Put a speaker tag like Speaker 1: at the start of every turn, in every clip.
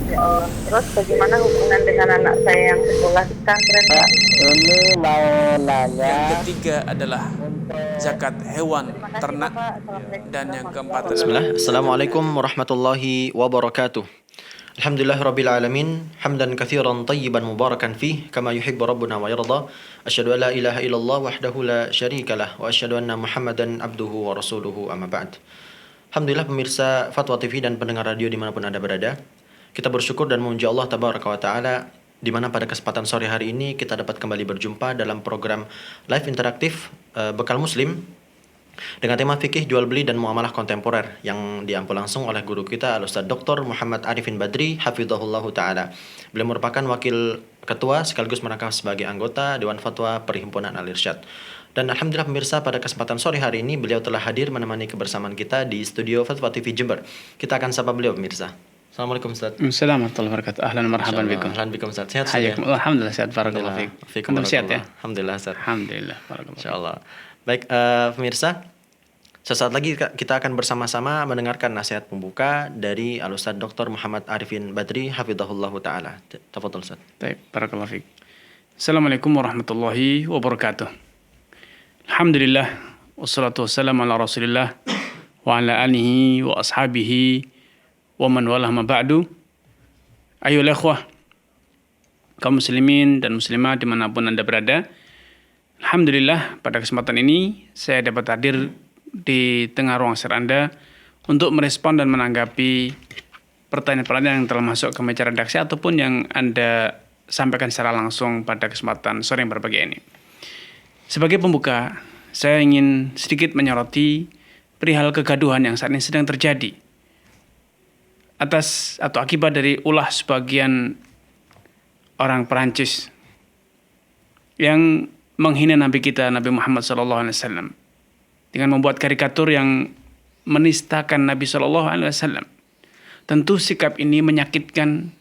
Speaker 1: ya Allah. Terus bagaimana hubungan dengan anak saya yang sekolah di pesantren, Pak?
Speaker 2: Ini mau nanya.
Speaker 3: Yang ketiga adalah zakat hewan
Speaker 1: Terima kasih,
Speaker 3: ternak.
Speaker 1: Bapak. Assalamualaikum
Speaker 3: Dan yang keempat
Speaker 1: warahmatullahi
Speaker 3: adalah
Speaker 4: Bismillah.
Speaker 1: wabarakatuh.
Speaker 4: Assalamualaikum warahmatullahi wabarakatuh. Alhamdulillah rabbil alamin, hamdan katsiran tayyiban mubarakan fih kama yuhibbu rabbuna wa yarda. Asyhadu an la ilaha illallah wahdahu la syarikalah wa asyhadu anna Muhammadan abduhu wa rasuluhu amma ba'd. Alhamdulillah pemirsa Fatwa TV dan pendengar radio dimanapun Anda berada. Kita bersyukur dan memuji Allah tabaraka wa taala di mana pada kesempatan sore hari ini kita dapat kembali berjumpa dalam program live interaktif Bekal Muslim dengan tema fikih jual beli dan muamalah kontemporer yang diampu langsung oleh guru kita Al-Ustaz Dr. Muhammad Arifin Badri hafizahullahu taala. Beliau merupakan wakil ketua sekaligus merangkap sebagai anggota Dewan Fatwa Perhimpunan Al-Irsyad. Dan alhamdulillah pemirsa pada kesempatan sore hari ini beliau telah hadir menemani kebersamaan kita di studio Fatwa TV Jember. Kita akan sapa beliau pemirsa. Assalamualaikum Ustaz.
Speaker 5: Assalamualaikum warahmatullahi wabarakatuh. Ahlan marhaban bikum.
Speaker 4: Ahlan bikum Ustaz. Sehat Ustaz ya?
Speaker 5: Hayakum. Alhamdulillah sehat, barakallahu fiik.
Speaker 4: Fiikum
Speaker 5: Antum sehat ya?
Speaker 4: Alhamdulillah Ustaz.
Speaker 5: Alhamdulillah, barakallahu.
Speaker 4: Insyaallah. Baik pemirsa, sesaat lagi kita akan bersama-sama mendengarkan nasihat pembuka dari Al-Ustaz Dr. Muhammad Arifin Badri hafizahullahu taala. Tafadhol Ustaz.
Speaker 5: Baik, barakallahu fiik. Assalamualaikum warahmatullahi wabarakatuh. Alhamdulillah wassalatu wassalamu ala Rasulillah wa ala alihi wa ashabihi wa man walah ma ba'du. Ayolah ikhwah, kaum muslimin dan muslimat dimanapun Anda berada. Alhamdulillah pada kesempatan ini saya dapat hadir di tengah ruang share Anda untuk merespon dan menanggapi pertanyaan-pertanyaan yang telah masuk ke meja redaksi ataupun yang Anda sampaikan secara langsung pada kesempatan sore yang berbahagia ini. Sebagai pembuka, saya ingin sedikit menyoroti perihal kegaduhan yang saat ini sedang terjadi atas atau akibat dari ulah sebagian orang Perancis yang menghina Nabi kita Nabi Muhammad SAW dengan membuat karikatur yang menistakan Nabi SAW. Tentu sikap ini menyakitkan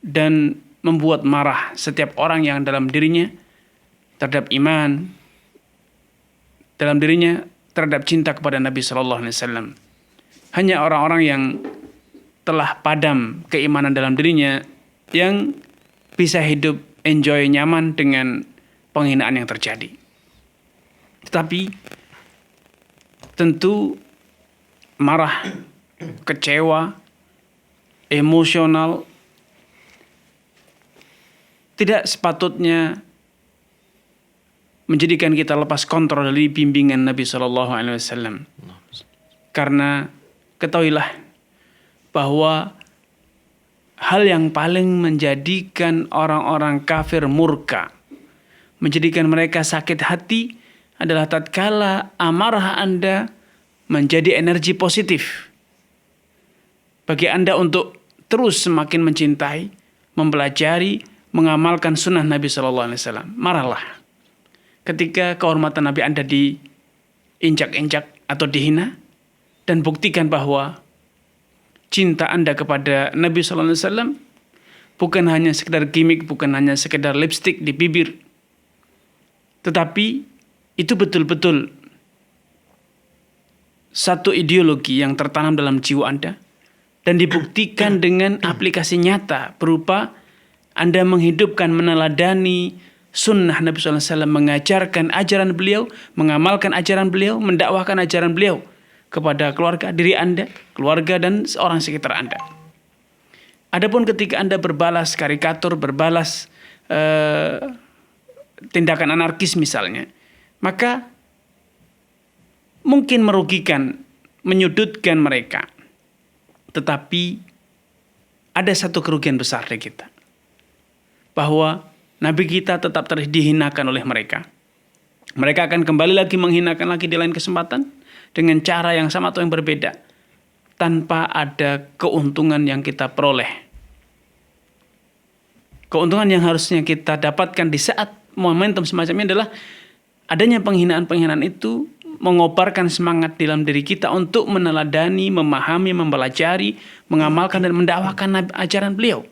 Speaker 5: dan membuat marah setiap orang yang dalam dirinya terhadap iman, dalam dirinya terhadap cinta kepada Nabi SAW. Hanya orang-orang yang telah padam keimanan dalam dirinya yang bisa hidup enjoy nyaman dengan penghinaan yang terjadi. Tetapi tentu marah, kecewa, emosional tidak sepatutnya menjadikan kita lepas kontrol dari bimbingan Nabi SAW. Karena ketahuilah bahwa hal yang paling menjadikan orang-orang kafir murka, menjadikan mereka sakit hati adalah tatkala amarah Anda menjadi energi positif bagi Anda untuk terus semakin mencintai, mempelajari, mengamalkan sunnah Nabi SAW. Marahlah ketika kehormatan Nabi Anda diinjak-injak atau dihina, dan buktikan bahwa cinta Anda kepada Nabi SAW bukan hanya sekedar gimmick, bukan hanya sekedar lipstick di bibir, tetapi itu betul-betul satu ideologi yang tertanam dalam jiwa Anda dan dibuktikan dengan aplikasi nyata berupa Anda menghidupkan, meneladani sunnah Nabi SAW, mengajarkan ajaran beliau, mengamalkan ajaran beliau, mendakwahkan ajaran beliau kepada keluarga, diri Anda, keluarga dan orang sekitar Anda. Adapun ketika Anda berbalas karikatur, berbalas tindakan anarkis misalnya, maka mungkin merugikan, menyudutkan mereka. Tetapi ada satu kerugian besar dari kita, bahwa Nabi kita tetap dihinakan oleh mereka. Mereka akan kembali lagi menghinakan lagi di lain kesempatan dengan cara yang sama atau yang berbeda, tanpa ada keuntungan yang kita peroleh. Keuntungan yang harusnya kita dapatkan di saat momentum semacam ini adalah adanya penghinaan-penghinaan itu mengobarkan semangat dalam diri kita untuk meneladani, memahami, mempelajari, mengamalkan dan mendakwahkan ajaran beliau.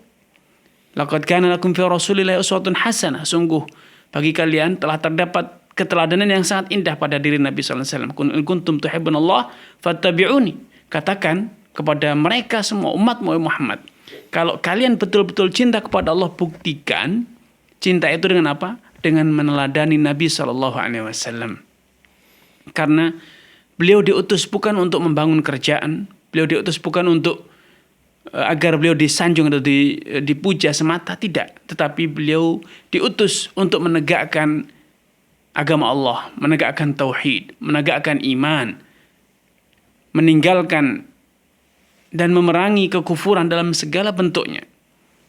Speaker 5: Laqad kana lakum fi Rasulillahi uswatun hasanah. Sungguh bagi kalian telah terdapat keteladanan yang sangat indah pada diri Nabi sallallahu alaihi wasallam. In kuntum tuhibbunallah fattabi'uni. Katakan kepada mereka semua umat Muhammad, Kalau kalian betul-betul cinta kepada Allah, buktikan cinta itu dengan apa? Dengan meneladani Nabi SAW. Karena beliau diutus bukan untuk membangun kerjaan, beliau diutus bukan untuk agar beliau disanjung atau dipuja semata, tidak. Tetapi beliau diutus untuk menegakkan agama Allah, menegakkan tauhid, menegakkan iman, meninggalkan dan memerangi kekufuran dalam segala bentuknya.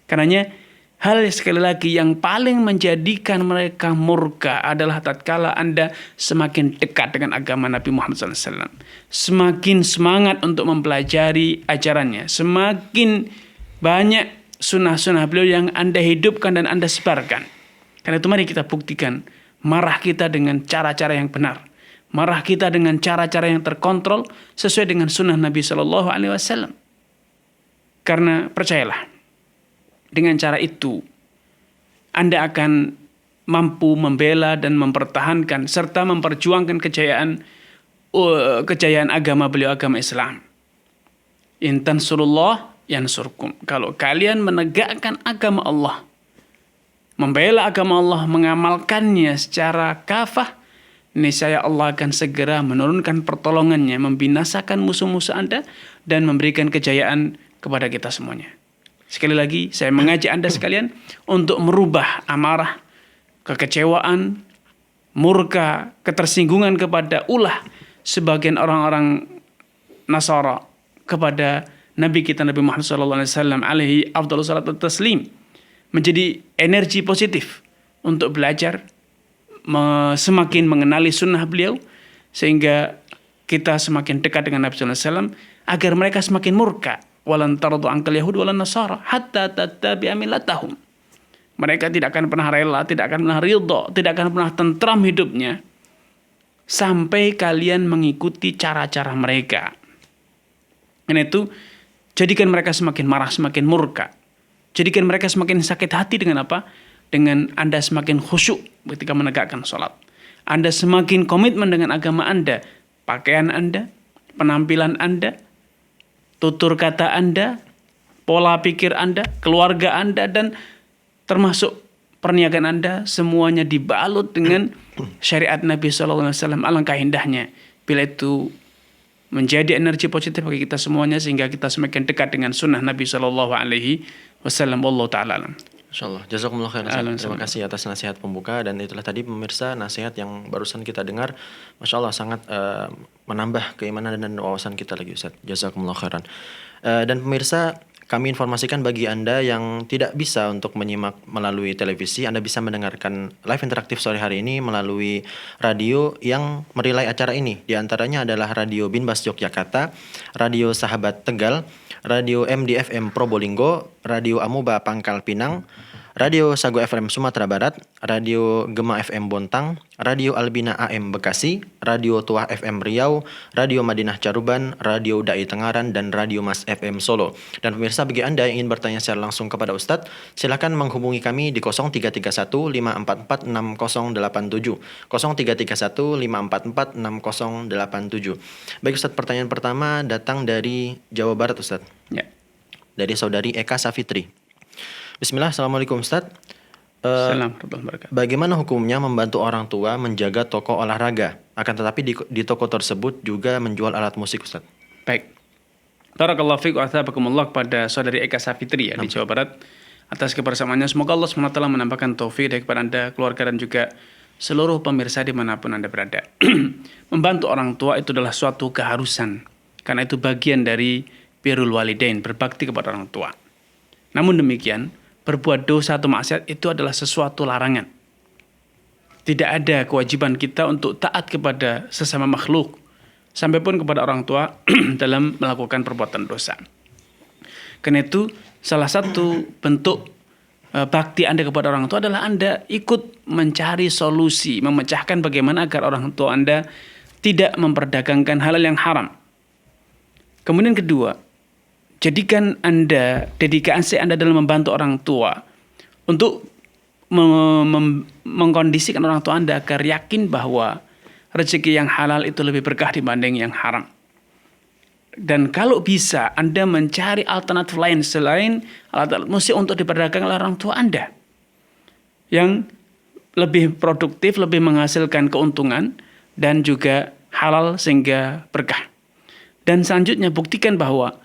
Speaker 5: Karenanya hal sekali lagi yang paling menjadikan mereka murka adalah tatkala Anda semakin dekat dengan agama Nabi Muhammad SAW. Semakin semangat untuk mempelajari ajarannya. Semakin banyak sunnah-sunnah beliau yang Anda hidupkan dan Anda sebarkan. Karena itu mari kita buktikan marah kita dengan cara-cara yang benar. Marah kita dengan cara-cara yang terkontrol sesuai dengan sunnah Nabi SAW. Karena percayalah, dengan cara itu Anda akan mampu membela dan mempertahankan serta memperjuangkan kejayaan agama beliau, agama Islam. In tansurullah yansurkum. Kalau kalian menegakkan agama Allah, membela agama Allah, mengamalkannya secara kafah, niscaya Allah akan segera menurunkan pertolongannya, membinasakan musuh-musuh Anda dan memberikan kejayaan kepada kita semuanya. Sekali lagi, saya mengajak Anda sekalian untuk merubah amarah, kekecewaan, murka, ketersinggungan kepada ulah sebagian orang-orang Nasara kepada Nabi kita Nabi Muhammad SAW alaihi afdhalus salatu taslim, menjadi energi positif untuk belajar, semakin mengenali sunnah beliau, sehingga kita semakin dekat dengan Nabi SAW, agar mereka semakin murka. Walan tardu angkal Yahud walan Nasara hatta tattabi'a millatahum. Mereka tidak akan pernah rela, tidak akan pernah ridha, tidak akan pernah tentram hidupnya sampai kalian mengikuti cara-cara mereka. Karena itu, jadikan mereka semakin marah, semakin murka. Jadikan mereka semakin sakit hati dengan apa? Dengan Anda semakin khusyuk ketika menegakkan sholat. Anda semakin komitmen dengan agama Anda. Pakaian Anda, penampilan Anda, tutur kata Anda, pola pikir Anda, keluarga Anda, dan termasuk perniagaan Anda, semuanya dibalut dengan syariat Nabi SAW. Alangkah indahnya bila itu menjadi energi positif bagi kita semuanya, sehingga kita semakin dekat dengan sunnah Nabi SAW. Wallahu ta'ala alam.
Speaker 4: Insyaallah. Jazakumullah khairan. Terima kasih atas nasihat pembuka, dan itulah tadi pemirsa nasihat yang barusan kita dengar. Masya Allah sangat menambah keimanan dan wawasan kita lagi Ustaz. Jazakumullah khairan. Dan pemirsa, kami informasikan bagi Anda yang tidak bisa untuk menyimak melalui televisi, Anda bisa mendengarkan live interaktif sore hari ini melalui radio yang merilai acara ini. Di antaranya adalah Radio Binbas Yogyakarta, Radio Sahabat Tegal, Radio MDFM Probolinggo, Radio Amuba Pangkal Pinang, Radio Sago FM Sumatera Barat, Radio Gema FM Bontang, Radio Albina AM Bekasi, Radio Tuah FM Riau, Radio Madinah Caruban, Radio Dai Tengaran, dan Radio Mas FM Solo. Dan pemirsa, bagi Anda yang ingin bertanya secara langsung kepada Ustadz, silakan menghubungi kami di 0331 544 6087, 0331 544 6087. Baik Ustadz, pertanyaan pertama datang dari Jawa Barat Ustadz.
Speaker 5: Ya.
Speaker 4: Dari saudari Eka Safitri. Bismillah, Assalamualaikum Ustadz.
Speaker 5: Assalamualaikum.
Speaker 4: Bagaimana hukumnya membantu orang tua menjaga toko olahraga, akan tetapi di toko tersebut juga menjual alat musik Ustadz?
Speaker 5: Baik. Barakallahu fiik wa athabakumullah kepada saudari Eka Safitri di Jawa Barat atas kebersamaannya. Semoga Allah SWT menambahkan taufik kepada Anda, keluarga, dan juga seluruh pemirsa dimanapun Anda berada. Membantu orang tua itu adalah suatu keharusan, karena itu bagian dari birrul walidain, berbakti kepada orang tua. Namun demikian, berbuat dosa atau maksiat itu adalah sesuatu larangan. Tidak ada kewajiban kita untuk taat kepada sesama makhluk, sampai pun kepada orang tua dalam melakukan perbuatan dosa. Karena itu, salah satu bentuk bakti Anda kepada orang tua adalah Anda ikut mencari solusi, memecahkan bagaimana agar orang tua Anda tidak memperdagangkan halal yang haram. Kemudian kedua, jadikan Anda, dedikasi Anda dalam membantu orang tua untuk mengkondisikan orang tua Anda agar yakin bahwa rezeki yang halal itu lebih berkah dibanding yang haram. Dan kalau bisa Anda mencari alternatif lain selain alat-alat musik untuk diperdagangkan oleh orang tua Anda yang lebih produktif, lebih menghasilkan keuntungan dan juga halal sehingga berkah. Dan selanjutnya buktikan bahwa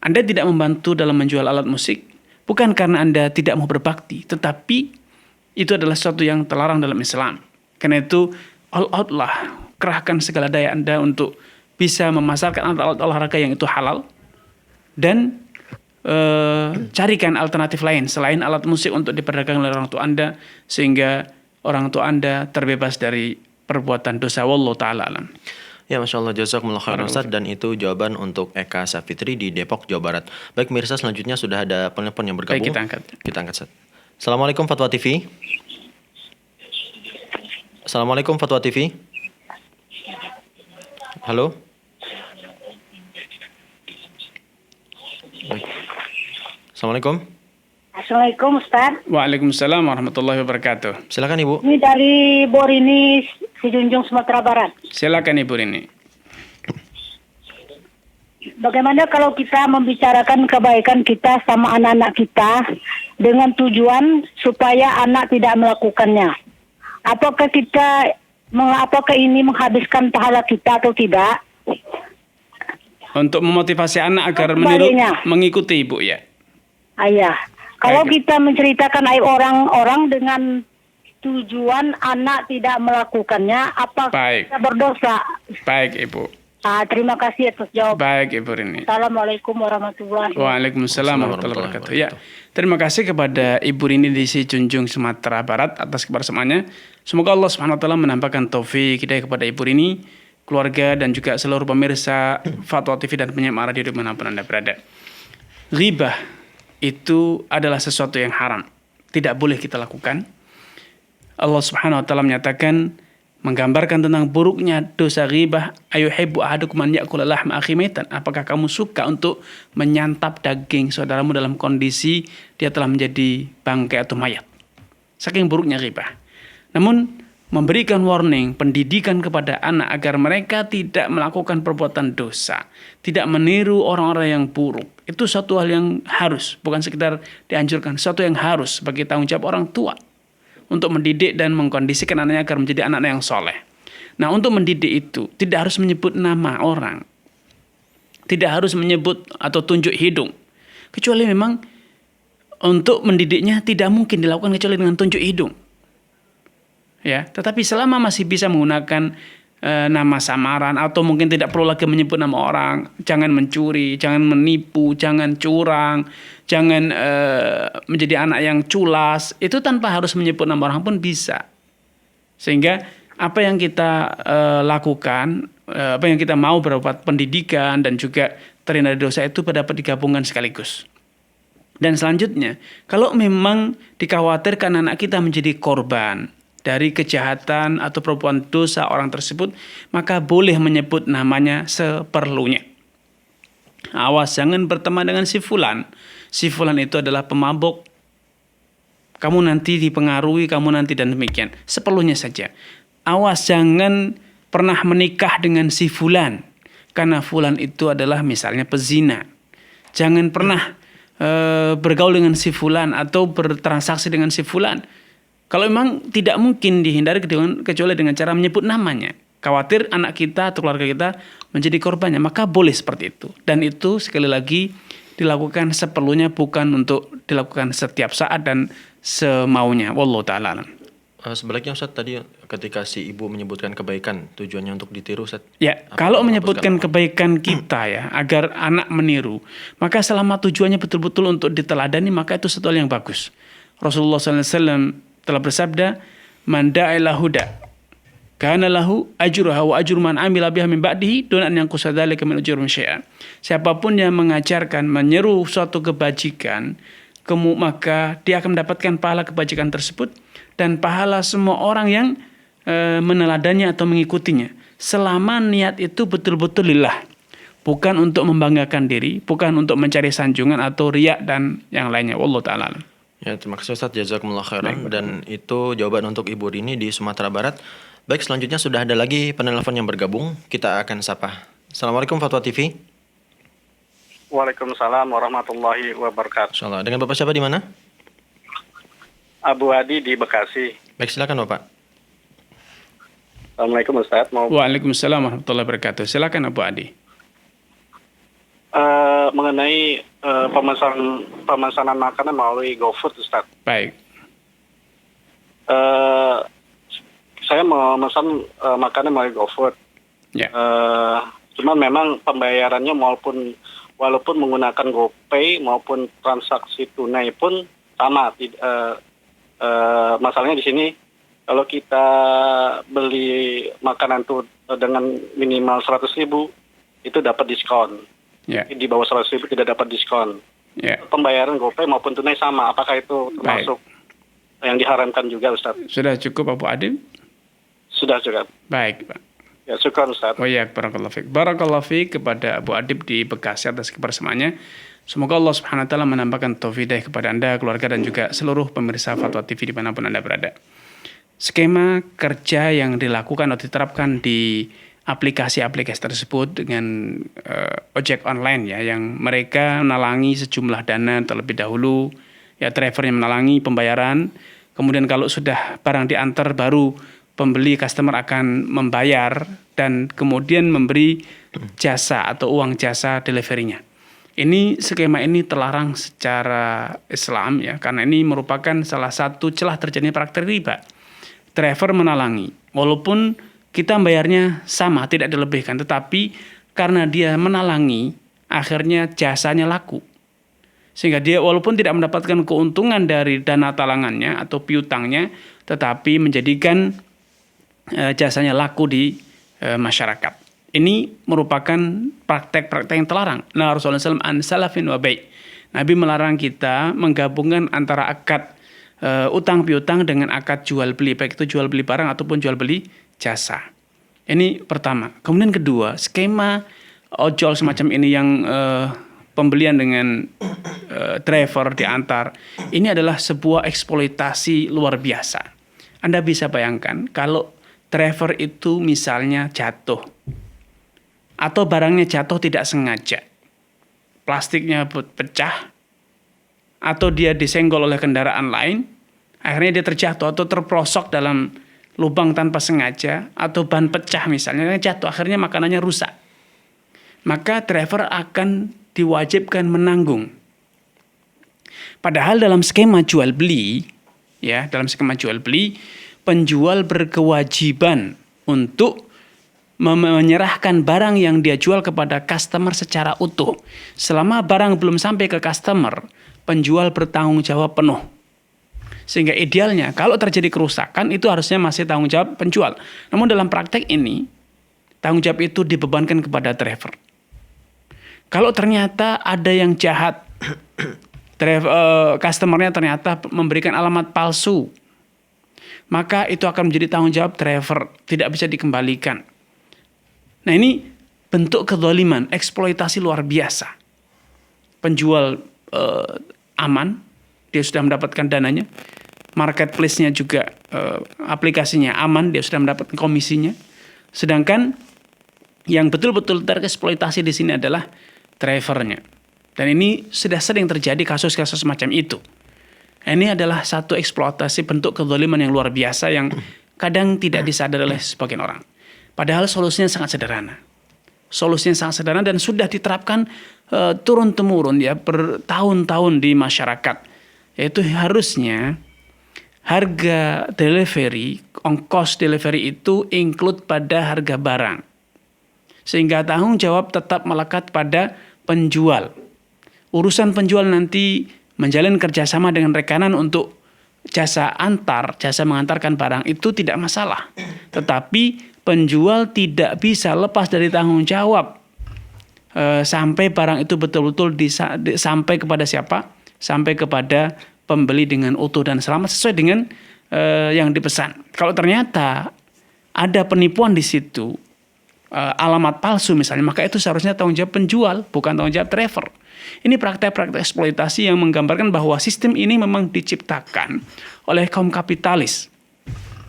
Speaker 5: Anda tidak membantu dalam menjual alat musik bukan karena Anda tidak mau berbakti, tetapi itu adalah sesuatu yang terlarang dalam Islam. Karena itu all out lah, kerahkan segala daya Anda untuk bisa memasarkan alat olahraga yang itu halal dan carikan alternatif lain selain alat musik untuk diperdagangkan oleh orang tua Anda sehingga orang tua Anda terbebas dari perbuatan dosa. Wallahu ta'ala alam.
Speaker 4: Ya, Masya Allah, jazakumullah khairan Ustaz. Dan itu jawaban untuk Eka Safitri di Depok, Jawa Barat. Baik pemirsa, selanjutnya sudah ada penelpon yang bergabung.
Speaker 5: Baik, kita angkat.
Speaker 4: Kita angkat, Ustaz. Assalamualaikum Fatwa TV. Assalamualaikum Fatwa TV. Halo. Baik. Assalamualaikum.
Speaker 6: Assalamualaikum Ustaz.
Speaker 5: Waalaikumsalam warahmatullahi wabarakatuh.
Speaker 4: Silakan Ibu.
Speaker 6: Ini dari Borini, Sijunjung, Sumatera Barat.
Speaker 5: Silakan Ibu Rini.
Speaker 6: Bagaimana kalau kita membicarakan kebaikan kita sama anak-anak kita dengan tujuan supaya anak tidak melakukannya? Apakah ini menghabiskan pahala kita atau tidak?
Speaker 5: Untuk memotivasi anak agar meniru, mengikuti Ibu ya.
Speaker 6: Ayah, kalau
Speaker 5: Baik.
Speaker 6: kita menceritakan aib orang-orang dengan tujuan anak tidak melakukannya, apa
Speaker 5: Baik.
Speaker 6: kita berdosa?
Speaker 5: Baik Ibu.
Speaker 6: Terima kasih atas jawaban.
Speaker 5: Baik Ibu Rini.
Speaker 6: Assalamualaikum warahmatullahi wabarakatuh.
Speaker 5: Waalaikumsalam warahmatullahi wabarakatuh. Ya, terima kasih kepada Ibu Rini di Sijunjung, Sumatera Barat atas kebersamaannya. Semoga Allah Subhanahu wa taala menampakkan taufik hidayah kepada Ibu Rini, keluarga dan juga seluruh pemirsa Fatwa TV dan penyiar radio dimanapun Anda berada. Ghibah itu adalah sesuatu yang haram, tidak boleh kita lakukan. Allah Subhanahu wa taala menyatakan, menggambarkan tentang buruknya dosa ghibah, ayuhibbu ahadukum an ya'kula lahma akhi maitan. Apakah kamu suka untuk menyantap daging saudaramu dalam kondisi dia telah menjadi bangkai atau mayat? Saking buruknya ghibah. Namun memberikan warning, pendidikan kepada anak agar mereka tidak melakukan perbuatan dosa, tidak meniru orang-orang yang buruk. Itu satu hal yang harus, bukan sekedar dianjurkan, satu yang harus bagi tanggung jawab orang tua untuk mendidik dan mengkondisikan anaknya agar menjadi anak yang soleh. Nah, untuk mendidik itu tidak harus menyebut nama orang, tidak harus menyebut atau tunjuk hidung, kecuali memang untuk mendidiknya tidak mungkin dilakukan kecuali dengan tunjuk hidung. Ya, tetapi selama masih bisa menggunakan nama samaran atau mungkin tidak perlu lagi menyebut nama orang, jangan mencuri, jangan menipu, jangan curang, jangan menjadi anak yang culas, itu tanpa harus menyebut nama orang pun bisa. Sehingga apa yang kita lakukan, apa yang kita mau berbuat pendidikan dan juga terhindar dari dosa itu dapat digabungkan sekaligus. Dan selanjutnya, kalau memang dikhawatirkan anak kita menjadi korban dari kejahatan atau perbuatan dosa orang tersebut, maka boleh menyebut namanya seperlunya. Awas, jangan berteman dengan si fulan. Si fulan itu adalah pemabuk. Kamu nanti dipengaruhi, kamu nanti dan demikian. Seperlunya saja. Awas, jangan pernah menikah dengan si fulan. Karena fulan itu adalah misalnya pezina. Jangan pernah bergaul dengan si fulan atau bertransaksi dengan si fulan. Kalau memang tidak mungkin dihindari kecuali dengan cara menyebut namanya. Khawatir anak kita atau keluarga kita menjadi korbannya, maka boleh seperti itu. Dan itu sekali lagi dilakukan seperlunya, bukan untuk dilakukan setiap saat dan semaunya. Wallahu ta'ala alam.
Speaker 4: Sebaliknya Ustaz, tadi ketika si ibu menyebutkan kebaikan, tujuannya untuk ditiru Ustaz.
Speaker 5: Ya, kalau menyebutkan kebaikan kita ya, agar anak meniru, maka selama tujuannya betul-betul untuk diteladani, maka itu sesuatu yang bagus. Rasulullah SAW telah bersabda, man da'ila huda kana lahu ajruha wa ajru man amila biha min ba'dihi dun an yanqusa dzalika min ujurihim syai'an. Siapapun yang mengajarkan, menyeru suatu kebajikan, maka dia akan mendapatkan pahala kebajikan tersebut dan pahala semua orang yang meneladannya atau mengikutinya, selama niat itu betul-betul lillah, bukan untuk membanggakan diri, bukan untuk mencari sanjungan atau riya dan yang lainnya. Wallahu ta'ala alam.
Speaker 4: Ya, terima kasih Ustaz, jazakumullah khairan. Dan itu jawaban untuk Ibu Rini di Sumatera Barat. Baik, selanjutnya sudah ada lagi penelpon yang bergabung. Kita akan sapa. Assalamualaikum Fatwa TV.
Speaker 7: Waalaikumsalam warahmatullahi wabarakatuh.
Speaker 4: Insyaallah. Dengan Bapak siapa di mana?
Speaker 7: Abu Adi di Bekasi.
Speaker 4: Baik, silakan Bapak.
Speaker 7: Assalamualaikum Ustaz.
Speaker 5: Waalaikumsalam warahmatullahi wabarakatuh. Silakan Abu Adi.
Speaker 7: Mengenai pemesanan makanan melalui GoFood Ustaz.
Speaker 5: Baik.
Speaker 7: Saya memesan makanan melalui GoFood.
Speaker 5: Ya.
Speaker 7: Cuman memang pembayarannya walaupun menggunakan GoPay maupun transaksi tunai pun sama. Masalahnya di sini kalau kita beli makanan tuh dengan minimal 100.000 itu dapat diskon.
Speaker 5: Ya.
Speaker 7: Di bawah 100.000 tidak dapat diskon.
Speaker 5: Ya.
Speaker 7: Pembayaran GoPay maupun tunai sama. Apakah itu termasuk yang diharamkan juga Ustaz?
Speaker 5: Sudah cukup Abu Adi?
Speaker 7: Sudah cukup.
Speaker 5: Baik, Pak.
Speaker 7: Ya, syukur Ustaz.
Speaker 5: Oh ya, barakallahu fiik. Barakallahu fiik kepada Abu Adib di Bekasi atas kebersamaannya. Semoga Allah Subhanahu wa taala menambahkan taufik hidayah kepada Anda, keluarga dan juga seluruh pemirsa Fatwa TV dimanapun Anda berada. Skema kerja yang dilakukan atau diterapkan di aplikasi-aplikasi tersebut dengan ojek online ya, yang mereka menalangi sejumlah dana terlebih dahulu, ya drivernya menalangi pembayaran, kemudian kalau sudah barang diantar baru pembeli customer akan membayar dan kemudian memberi jasa atau uang jasa deliverynya. Ini skema ini terlarang secara Islam ya, karena ini merupakan salah satu celah terjadinya praktik riba. Driver menalangi, walaupun kita bayarnya sama, tidak dilebihkan, tetapi karena dia menalangi, akhirnya jasanya laku. Sehingga dia walaupun tidak mendapatkan keuntungan dari dana talangannya atau piutangnya, tetapi menjadikan jasanya laku di masyarakat. Ini merupakan praktek-praktek yang terlarang. Nah, Rasulullah SAW an salafin wa bai'. Nabi melarang kita menggabungkan antara akad utang piutang dengan akad jual beli, baik itu jual beli barang ataupun jual beli jasa. Ini pertama. Kemudian kedua, skema ojol semacam ini yang pembelian dengan driver diantar, ini adalah sebuah eksploitasi luar biasa. Anda bisa bayangkan kalau driver itu misalnya jatuh atau barangnya jatuh tidak sengaja, plastiknya pecah atau dia disenggol oleh kendaraan lain, akhirnya dia terjatuh atau terprosok dalam lubang tanpa sengaja, atau ban pecah misalnya, jatuh akhirnya makanannya rusak, maka driver akan diwajibkan menanggung. Padahal dalam skema jual beli, ya, dalam skema jual beli, penjual berkewajiban untuk menyerahkan barang yang dia jual kepada customer secara utuh. Selama barang belum sampai ke customer, penjual bertanggung jawab penuh. Sehingga idealnya kalau terjadi kerusakan itu harusnya masih tanggung jawab penjual. Namun dalam praktek ini, tanggung jawab itu dibebankan kepada driver. Kalau ternyata ada yang jahat, customernya ternyata memberikan alamat palsu, maka itu akan menjadi tanggung jawab driver, tidak bisa dikembalikan. Nah, ini bentuk kezaliman, eksploitasi luar biasa. Penjual aman, dia sudah mendapatkan dananya. Marketplace-nya juga, aplikasinya aman, dia sudah mendapatkan komisinya. Sedangkan yang betul-betul tereksploitasi di sini adalah drivernya. Dan ini sudah sering terjadi kasus-kasus semacam itu. Ini adalah satu eksploitasi bentuk kezaliman yang luar biasa yang kadang tidak disadari oleh sebagian orang. Padahal solusinya sangat sederhana. Solusinya sangat sederhana dan sudah diterapkan turun-temurun ya bertahun-tahun di masyarakat. Yaitu harusnya harga delivery, ongkos delivery itu include pada harga barang. Sehingga tanggung jawab tetap melekat pada penjual. Urusan penjual nanti menjalin kerjasama dengan rekanan untuk jasa antar, jasa mengantarkan barang itu tidak masalah. Tetapi penjual tidak bisa lepas dari tanggung jawab sampai barang itu betul-betul sampai kepada siapa? Sampai kepada pembeli dengan utuh dan selamat sesuai dengan yang dipesan. Kalau ternyata ada penipuan di situ, alamat palsu misalnya, maka itu seharusnya tanggung jawab penjual, bukan tanggung jawab driver. Ini praktek-praktek eksploitasi yang menggambarkan bahwa sistem ini memang diciptakan oleh kaum kapitalis.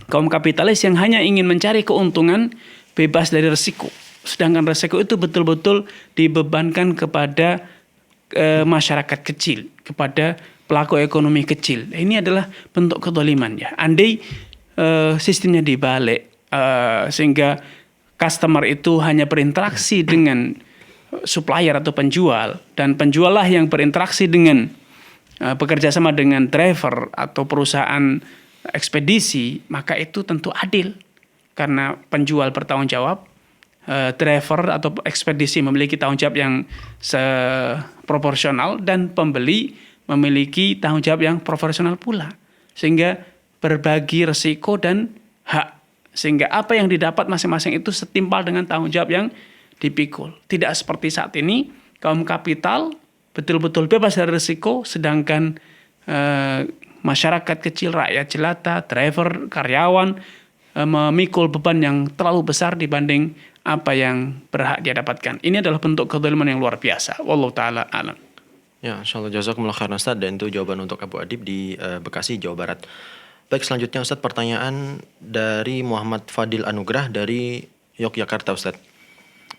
Speaker 5: Kaum kapitalis yang hanya ingin mencari keuntungan bebas dari resiko. Sedangkan resiko itu betul-betul dibebankan kepada masyarakat kecil, kepada pelaku ekonomi kecil. Ini adalah bentuk kezaliman ya. Andai sistemnya dibalik sehingga customer itu hanya berinteraksi dengan supplier atau penjual, dan penjual lah yang berinteraksi dengan bekerja sama dengan driver atau perusahaan ekspedisi, maka itu tentu adil karena penjual bertanggung jawab, driver atau ekspedisi memiliki tanggung jawab yang proporsional, dan pembeli memiliki tanggung jawab yang proporsional pula, sehingga berbagi resiko dan hak, sehingga apa yang didapat masing-masing itu setimpal dengan tanggung jawab yang dipikul. Tidak seperti saat ini kaum kapital betul-betul bebas dari risiko, sedangkan masyarakat kecil, rakyat jelata, driver, karyawan memikul beban yang terlalu besar dibanding apa yang berhak dia dapatkan. Ini adalah bentuk kezaliman yang luar biasa. Wallahu taala alam.
Speaker 4: Ya, insyaallah jazakumullah khairan Ustaz, dan itu jawaban untuk Abu Adib di Bekasi, Jawa Barat. Baik, selanjutnya Ustaz, pertanyaan dari Muhammad Fadil Anugrah dari Yogyakarta Ustaz.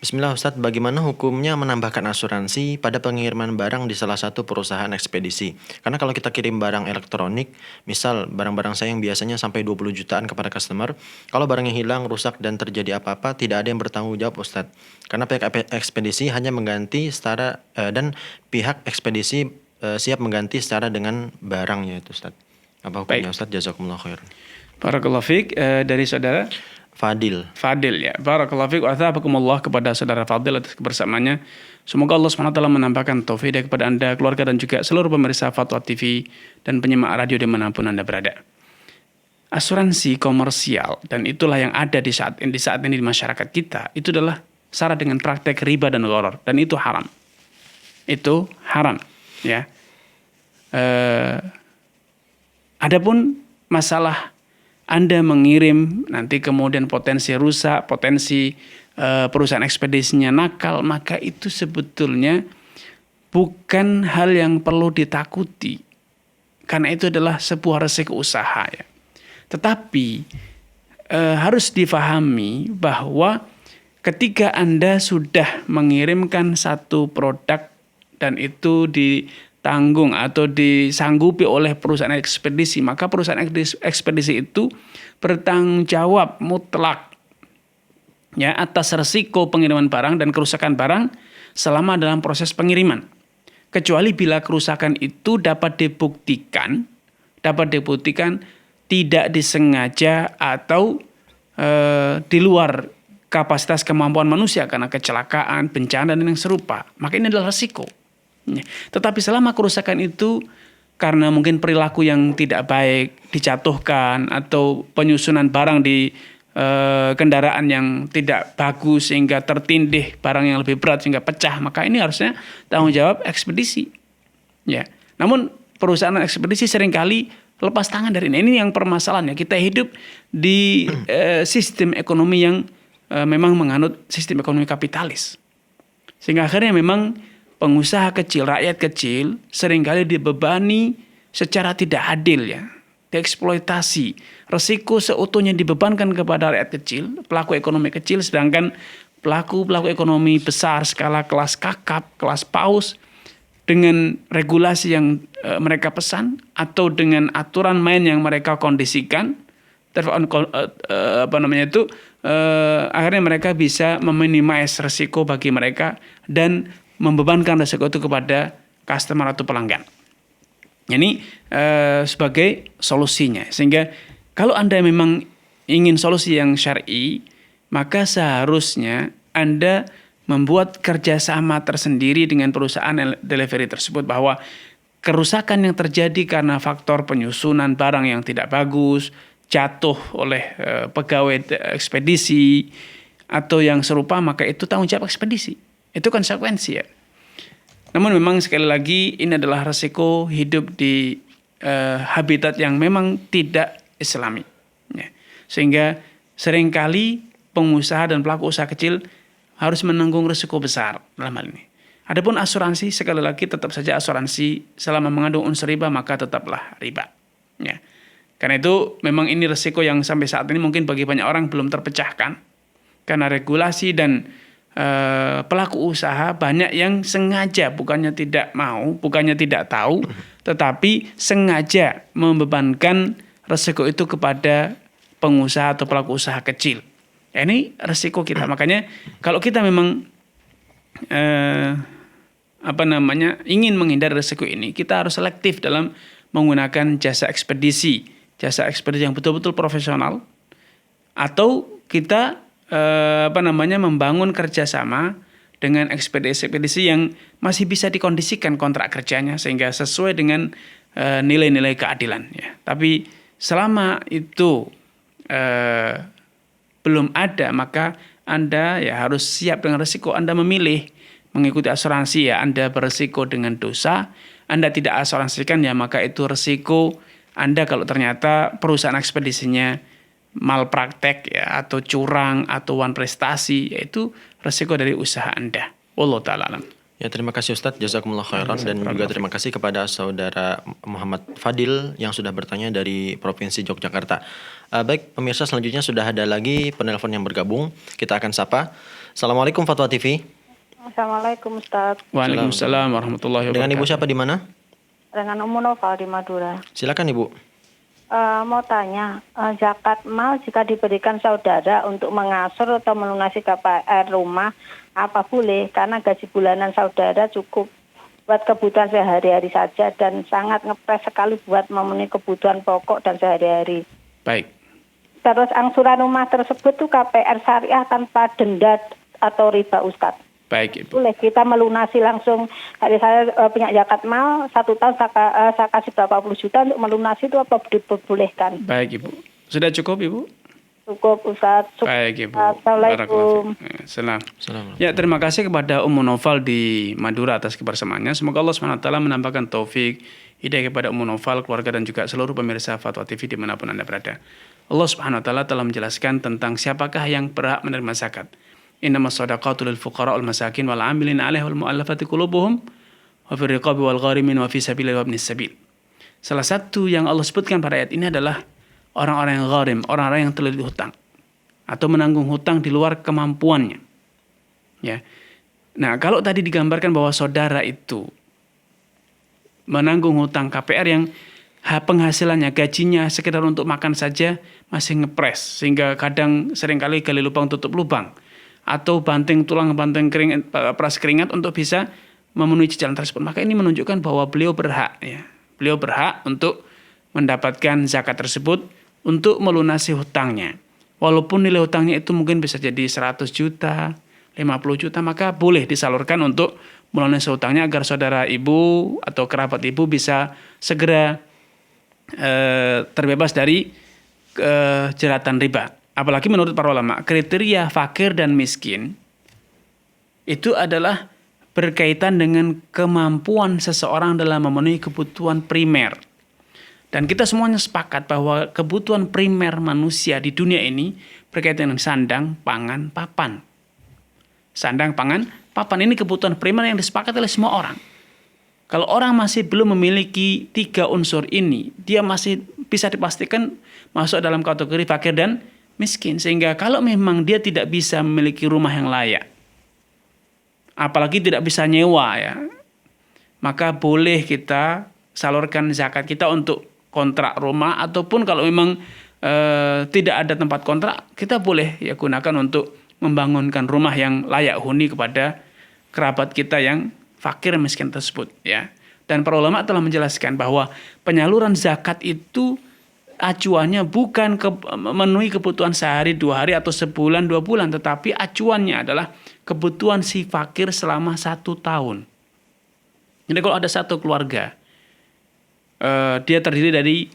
Speaker 4: Bismillah Ustaz, bagaimana hukumnya menambahkan asuransi pada pengiriman barang di salah satu perusahaan ekspedisi? Karena kalau kita kirim barang elektronik, misal barang-barang saya yang biasanya sampai 20 jutaan kepada customer, kalau barangnya hilang, rusak, dan terjadi apa-apa, tidak ada yang bertanggung jawab Ustaz. Karena pihak ekspedisi hanya mengganti setara, dan pihak ekspedisi siap mengganti setara dengan barangnya itu Ustaz. Apa hukumnya Ustaz? Jazakumullah khairan.
Speaker 5: Barakallahu fiik. Dari saudara
Speaker 4: Fadil
Speaker 5: ya. Barakallahu fiik wa athabakumullah kepada saudara Fadil atas kebersamaannya. Semoga Allah SWT menambahkan taufik kepada Anda, keluarga, dan juga seluruh pemirsa Fatwa TV dan penyimak radio dimanapun Anda berada. Asuransi komersial, dan itulah yang ada di saat ini di masyarakat kita, itu adalah syarat dengan praktek riba dan gharar, dan itu haram. Itu haram, ya. Adapun masalah Anda mengirim, nanti kemudian potensi rusak, potensi perusahaan ekspedisinya nakal, maka itu sebetulnya bukan hal yang perlu ditakuti. Karena itu adalah sebuah resiko usaha ya. Tetapi harus difahami bahwa ketika Anda sudah mengirimkan satu produk dan itu ditanggung atau disanggupi oleh perusahaan ekspedisi, maka perusahaan ekspedisi itu bertanggung jawab mutlak ya atas resiko pengiriman barang dan kerusakan barang selama dalam proses pengiriman. Kecuali bila kerusakan itu dapat dibuktikan tidak disengaja atau di luar kapasitas kemampuan manusia karena kecelakaan, bencana, dan yang serupa. Maka ini adalah resiko. Tetapi selama kerusakan itu karena mungkin perilaku yang tidak baik dijatuhkan atau penyusunan barang di kendaraan yang tidak bagus sehingga tertindih barang yang lebih berat sehingga pecah, maka ini harusnya tanggung jawab ekspedisi. Ya. Namun perusahaan ekspedisi seringkali lepas tangan dari ini. Ini yang permasalahannya. Kita hidup di sistem ekonomi yang memang menganut sistem ekonomi kapitalis. Sehingga akhirnya memang pengusaha kecil, rakyat kecil seringkali dibebani secara tidak adil ya. Dieksploitasi. Resiko seutuhnya dibebankan kepada rakyat kecil, pelaku ekonomi kecil, sedangkan pelaku ekonomi besar skala kelas kakap, kelas paus dengan regulasi yang mereka pesan atau dengan aturan main yang mereka kondisikan, akhirnya mereka bisa meminimais resiko bagi mereka dan membebankan resiko itu kepada customer atau pelanggan. Ini sebagai solusinya. Sehingga kalau Anda memang ingin solusi yang syar'i, maka seharusnya Anda membuat kerjasama tersendiri dengan perusahaan delivery tersebut, bahwa kerusakan yang terjadi karena faktor penyusunan barang yang tidak bagus, jatuh oleh pegawai ekspedisi atau yang serupa, maka itu tanggung jawab ekspedisi. Itu konsekuensi ya. Namun memang sekali lagi ini adalah resiko hidup di habitat yang memang tidak islami. Ya. Sehingga seringkali pengusaha dan pelaku usaha kecil harus menanggung resiko besar dalam hal ini. Adapun asuransi, sekali lagi tetap saja asuransi selama mengandung unsur riba maka tetaplah riba. Ya. Karena itu memang ini resiko yang sampai saat ini mungkin bagi banyak orang belum terpecahkan. Karena regulasi dan pelaku usaha banyak yang sengaja, bukannya tidak mau, bukannya tidak tahu, tetapi sengaja membebankan resiko itu kepada pengusaha atau pelaku usaha kecil. Ya, ini resiko kita. Makanya kalau kita memang ingin menghindari resiko ini, kita harus selektif dalam menggunakan jasa ekspedisi yang betul-betul profesional, atau kita membangun kerjasama dengan ekspedisi yang masih bisa dikondisikan kontrak kerjanya sehingga sesuai dengan nilai-nilai keadilan. Ya. Tapi selama itu belum ada, maka Anda ya harus siap dengan risiko. Anda memilih mengikuti asuransi, ya Anda berisiko dengan dosa. Anda tidak asuransikan, ya maka itu risiko Anda kalau ternyata perusahaan ekspedisinya malpraktek ya, atau curang atau wan prestasi, yaitu resiko dari usaha Anda. Wallahu ta'ala alam.
Speaker 4: Ya, terima kasih Ustadz, jazakumullah khairan, dan juga terima kasih kepada saudara Muhammad Fadil yang sudah bertanya dari Provinsi Yogyakarta. Baik, pemirsa, selanjutnya sudah ada lagi penelpon yang bergabung. Kita akan sapa. Assalamualaikum Fatwa TV.
Speaker 1: Assalamualaikum Ustaz.
Speaker 5: Waalaikumsalam warahmatullahi wabarakatuh.
Speaker 4: Dengan Ibu siapa di mana?
Speaker 1: Dengan Ummu Noval di Madura.
Speaker 4: Silakan Ibu.
Speaker 1: Mau tanya, zakat mal jika diberikan saudara untuk mengasur atau melunasi KPR rumah, apa boleh? Karena gaji bulanan saudara cukup buat kebutuhan sehari-hari saja dan sangat ngepres sekali buat memenuhi kebutuhan pokok dan sehari-hari.
Speaker 5: Baik.
Speaker 1: Terus angsuran rumah tersebut tuh KPR syariah tanpa denda atau riba, Ustadz.
Speaker 5: Baik, Ibu.
Speaker 1: Boleh kita melunasi langsung. Hari saya punya zakat mal 1 tahun saya kasih berapa puluh juta untuk melunasi, itu apa diperbolehkan?
Speaker 5: Baik, Ibu. Sudah cukup, Ibu?
Speaker 1: Cukup, Ustaz.
Speaker 5: Baik, Ibu.
Speaker 1: Assalamualaikum.
Speaker 5: Salam. Ya, terima kasih kepada Ummu Noval di Madura atas kebersamaannya. Semoga Allah SWT menambahkan taufik, hidayah kepada Ummu Noval, keluarga, dan juga seluruh pemirsa Fatwa TV dimanapun Anda berada. Allah SWT telah menjelaskan tentang siapakah yang berhak menerima zakat. Innamas shadaqatu lil fuqara wal masakin wal 'amilina 'alaiha wal mu'allafati qulubuhum wa fir riqabi wal gharimin wa fi sabilillahi wa ibnis sabil. Salah satu yang Allah sebutkan pada ayat ini adalah orang-orang yang gharim, orang-orang yang terlilit hutang atau menanggung hutang di luar kemampuannya. Ya. Nah, kalau tadi digambarkan bahwa saudara itu menanggung hutang KPR yang penghasilannya, gajinya sekedar untuk makan saja masih ngepres, sehingga kadang seringkali gali lubang tutup lubang, atau banting tulang, banting keringat, peras keringat untuk bisa memenuhi cicilan tersebut. Maka ini menunjukkan bahwa beliau berhak, ya. Beliau berhak untuk mendapatkan zakat tersebut untuk melunasi hutangnya. Walaupun nilai hutangnya itu mungkin bisa jadi 100 juta, 50 juta, maka boleh disalurkan untuk melunasi hutangnya agar saudara ibu atau kerabat ibu bisa segera terbebas dari jeratan riba. Apalagi menurut para ulama, kriteria fakir dan miskin itu adalah berkaitan dengan kemampuan seseorang dalam memenuhi kebutuhan primer. Dan kita semuanya sepakat bahwa kebutuhan primer manusia di dunia ini berkaitan dengan sandang, pangan, papan. Sandang, pangan, papan ini kebutuhan primer yang disepakati oleh semua orang. Kalau orang masih belum memiliki 3 unsur ini, dia masih bisa dipastikan masuk dalam kategori fakir dan miskin. Sehingga kalau memang dia tidak bisa memiliki rumah yang layak, apalagi tidak bisa nyewa, ya, maka boleh kita salurkan zakat kita untuk kontrak rumah, ataupun kalau memang tidak ada tempat kontrak, kita boleh ya gunakan untuk membangunkan rumah yang layak huni kepada kerabat kita yang fakir miskin tersebut, ya. Dan para ulama telah menjelaskan bahwa penyaluran zakat itu acuannya bukan memenuhi kebutuhan sehari, 2 hari, atau sebulan, 2 bulan, tetapi acuannya adalah kebutuhan si fakir selama 1 tahun. Jadi kalau ada satu keluarga, dia terdiri dari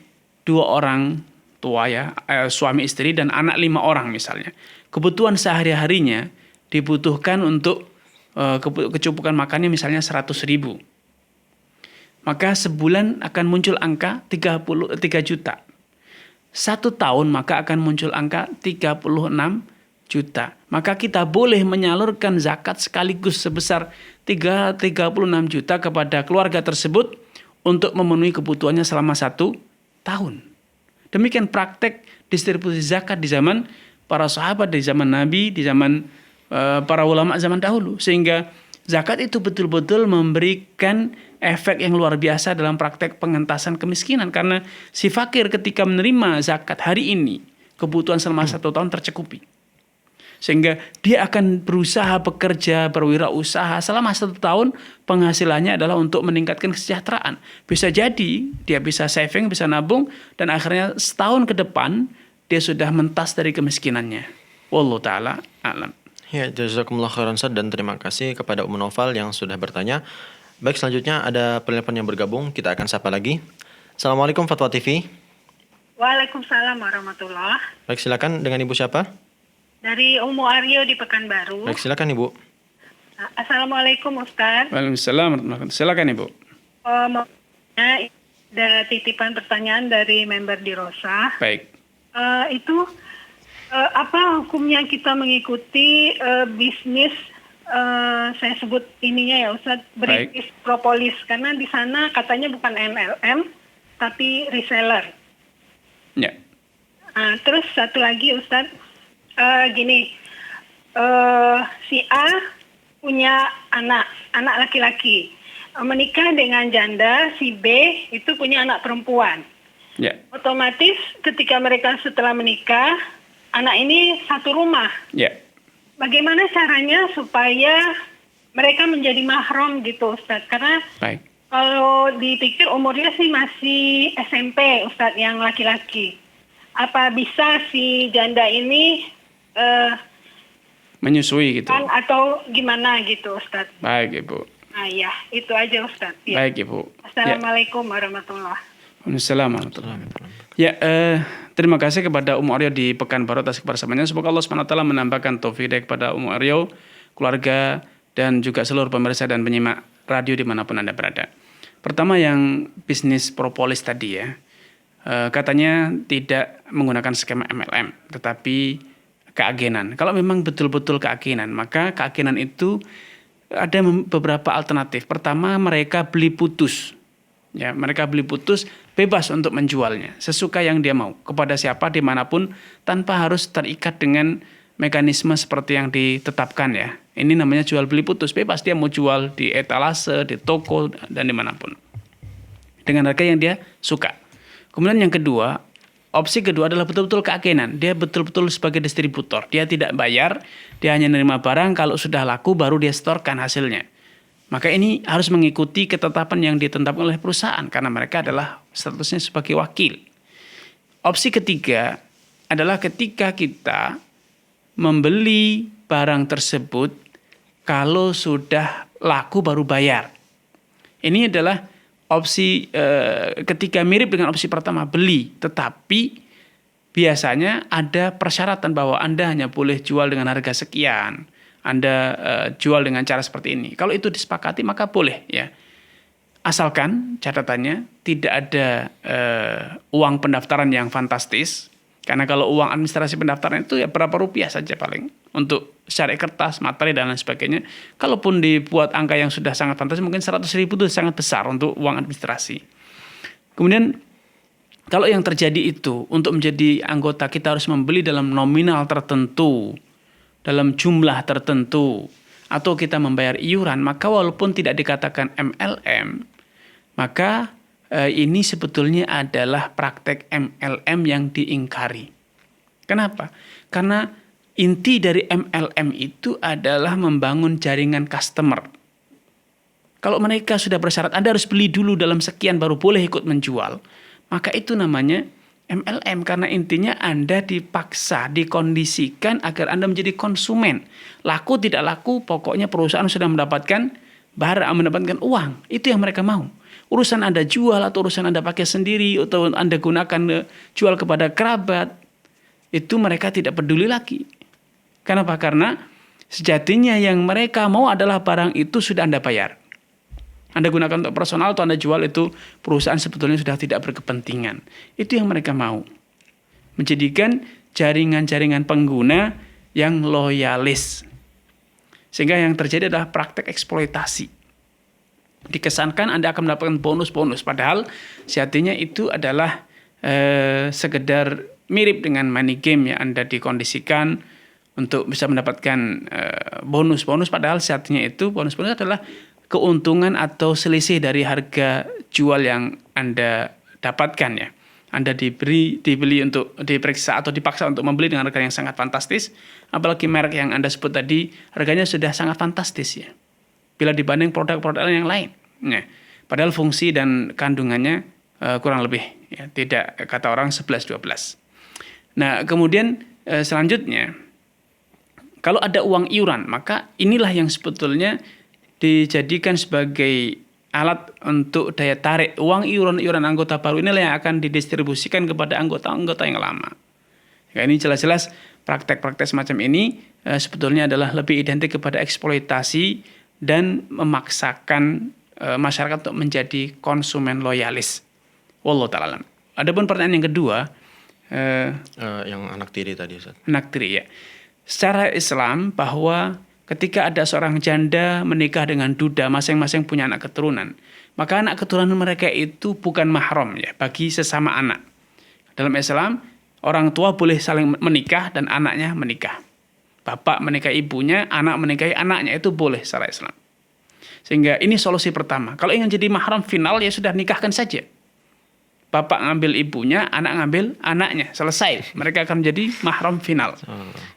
Speaker 5: 2 orang tua, ya, suami istri dan anak 5 orang misalnya. Kebutuhan sehari-harinya dibutuhkan untuk kecukupan makannya misalnya 100.000. Maka sebulan akan muncul angka 33 juta. 1 tahun maka akan muncul angka 36 juta. Maka kita boleh menyalurkan zakat sekaligus sebesar 36 juta kepada keluarga tersebut untuk memenuhi kebutuhannya selama 1 tahun. Demikian praktek distribusi zakat di zaman para sahabat, di zaman Nabi, di zaman para ulama zaman dahulu, sehingga zakat itu betul-betul memberikan efek yang luar biasa dalam praktek pengentasan kemiskinan, karena si fakir ketika menerima zakat hari ini kebutuhan selama 1 tahun tercukupi, sehingga dia akan berusaha bekerja berwirausaha selama 1 tahun, penghasilannya adalah untuk meningkatkan kesejahteraan. Bisa jadi dia bisa saving, bisa nabung, dan akhirnya setahun ke depan dia sudah mentas dari kemiskinannya. Wallahu ta'ala a'lam.
Speaker 4: Ya, jazakumullah khairan Ustaz, dan terima kasih kepada Ummu Naufal yang sudah bertanya. Baik, selanjutnya ada penelpon yang bergabung, kita akan sapa lagi. Assalamualaikum Fatwa TV.
Speaker 8: Waalaikumsalam warahmatullah.
Speaker 4: Baik, silakan, dengan Ibu siapa?
Speaker 8: Dari Ummu Aryo di Pekanbaru.
Speaker 4: Baik, silakan Ibu.
Speaker 8: Assalamualaikum Ustaz.
Speaker 5: Waalaikumsalam warahmatullahi wabarakatuh. Silakan Ibu.
Speaker 8: Ada titipan pertanyaan dari member di Rosa.
Speaker 5: Baik.
Speaker 8: Apa hukumnya kita mengikuti bisnis saya sebut ininya ya Ustaz, British Propolis, karena di sana katanya bukan MLM tapi reseller.
Speaker 5: Ya.
Speaker 8: Terus satu lagi Ustaz, gini, si A punya anak laki-laki, menikah dengan janda, si B itu punya anak perempuan.
Speaker 5: Ya.
Speaker 8: Otomatis ketika mereka setelah menikah, anak ini satu rumah.
Speaker 5: Ya.
Speaker 8: Bagaimana caranya supaya mereka menjadi mahram gitu Ustaz? Karena
Speaker 5: Baik.
Speaker 8: kalau dipikir umurnya sih masih SMP Ustaz yang laki-laki. Apa bisa si janda ini
Speaker 5: Menyusui gitu.
Speaker 8: atau gimana gitu Ustaz?
Speaker 5: Baik Ibu.
Speaker 8: Nah ya, itu aja Ustaz. Ya.
Speaker 5: Baik Ibu.
Speaker 8: Assalamualaikum warahmatullahi wabarakatuh.
Speaker 5: Waalaikumsalam warahmatullahi wabarakatuh. Ya, terima kasih kepada Ummu Aryo di Pekanbaru atas kebersamaannya. Semoga Allah SWT menambahkan taufik kepada Ummu Aryo, keluarga, dan juga seluruh pemirsa dan penyimak radio dimanapun Anda berada. Pertama, yang bisnis propolis tadi ya, katanya tidak menggunakan skema MLM, tetapi keagenan. Kalau memang betul-betul keagenan, maka keagenan itu ada beberapa alternatif. Pertama, mereka beli putus. Ya, mereka beli putus, bebas untuk menjualnya sesuka yang dia mau kepada siapa dimanapun, tanpa harus terikat dengan mekanisme seperti yang ditetapkan ya. Ini namanya jual beli putus, bebas dia mau jual di etalase, di toko, dan dimanapun dengan harga yang dia suka. Kemudian yang kedua, opsi kedua adalah betul-betul keagenan. Dia betul-betul sebagai distributor, dia tidak bayar, dia hanya menerima barang, kalau sudah laku baru dia setorkan hasilnya. Maka ini harus mengikuti ketetapan yang ditetapkan oleh perusahaan, karena mereka adalah statusnya sebagai wakil. Opsi ketiga adalah ketika kita membeli barang tersebut, kalau sudah laku baru bayar. Ini adalah opsi ketika mirip dengan opsi pertama, beli, tetapi biasanya ada persyaratan bahwa Anda hanya boleh jual dengan harga sekian. Anda jual dengan cara seperti ini. Kalau itu disepakati maka boleh ya. Asalkan catatannya tidak ada uang pendaftaran yang fantastis. Karena kalau uang administrasi pendaftaran itu ya berapa rupiah saja paling. Untuk syariat kertas, materi dan lain sebagainya. Kalaupun dibuat angka yang sudah sangat fantastis, mungkin 100.000 itu sangat besar untuk uang administrasi. Kemudian kalau yang terjadi itu, untuk menjadi anggota kita harus membeli dalam nominal tertentu, dalam jumlah tertentu, atau kita membayar iuran, maka walaupun tidak dikatakan MLM, maka ini sebetulnya adalah praktek MLM yang diingkari. Kenapa? Karena inti dari MLM itu adalah membangun jaringan customer. Kalau mereka sudah bersyarat Anda harus beli dulu dalam sekian baru boleh ikut menjual, maka itu namanya MLM, karena intinya Anda dipaksa, dikondisikan agar Anda menjadi konsumen. Laku tidak laku, pokoknya perusahaan sudah mendapatkan barang, mendapatkan uang. Itu yang mereka mau. Urusan Anda jual atau urusan Anda pakai sendiri atau Anda gunakan jual kepada kerabat, itu mereka tidak peduli lagi. Kenapa? Karena sejatinya yang mereka mau adalah barang itu sudah Anda bayar. Anda gunakan untuk personal atau Anda jual, itu perusahaan sebetulnya sudah tidak berkepentingan. Itu yang mereka mau. Menjadikan jaringan-jaringan pengguna yang loyalis. Sehingga yang terjadi adalah praktek eksploitasi. Dikesankan Anda akan mendapatkan bonus-bonus. Padahal sejatinya itu adalah sekedar mirip dengan money game ya. Anda dikondisikan untuk bisa mendapatkan bonus-bonus, padahal sejatinya itu bonus-bonus adalah keuntungan atau selisih dari harga jual yang Anda dapatkan ya. Anda dibeli untuk diperiksa atau dipaksa untuk membeli dengan harga yang sangat fantastis, apalagi merek yang Anda sebut tadi harganya sudah sangat fantastis ya, bila dibanding produk-produk yang lain. Nah, padahal fungsi dan kandungannya kurang lebih ya, tidak, kata orang 11-12. Nah, kemudian selanjutnya kalau ada uang iuran, maka inilah yang sebetulnya dijadikan sebagai alat untuk daya tarik. Uang iuran anggota baru inilah yang akan didistribusikan kepada anggota-anggota yang lama. Ya, ini jelas-jelas praktek-praktek semacam ini sebetulnya adalah lebih identik kepada eksploitasi dan memaksakan masyarakat untuk menjadi konsumen loyalis. Wallahu ta'ala alam. Adapun pertanyaan yang kedua,
Speaker 4: yang anak tiri tadi, Ustaz.
Speaker 5: Anak tiri ya. Secara Islam bahwa ketika ada seorang janda menikah dengan duda, masing-masing punya anak keturunan, maka anak keturunan mereka itu bukan mahram ya bagi sesama anak. Dalam Islam, orang tua boleh saling menikah dan anaknya menikah. Bapak menikahi ibunya, anak menikahi anaknya, itu boleh secara Islam. Sehingga ini solusi pertama. Kalau ingin jadi mahram final ya sudah nikahkan saja. Bapak ngambil ibunya, anak ngambil anaknya, selesai. Mereka akan menjadi mahram final.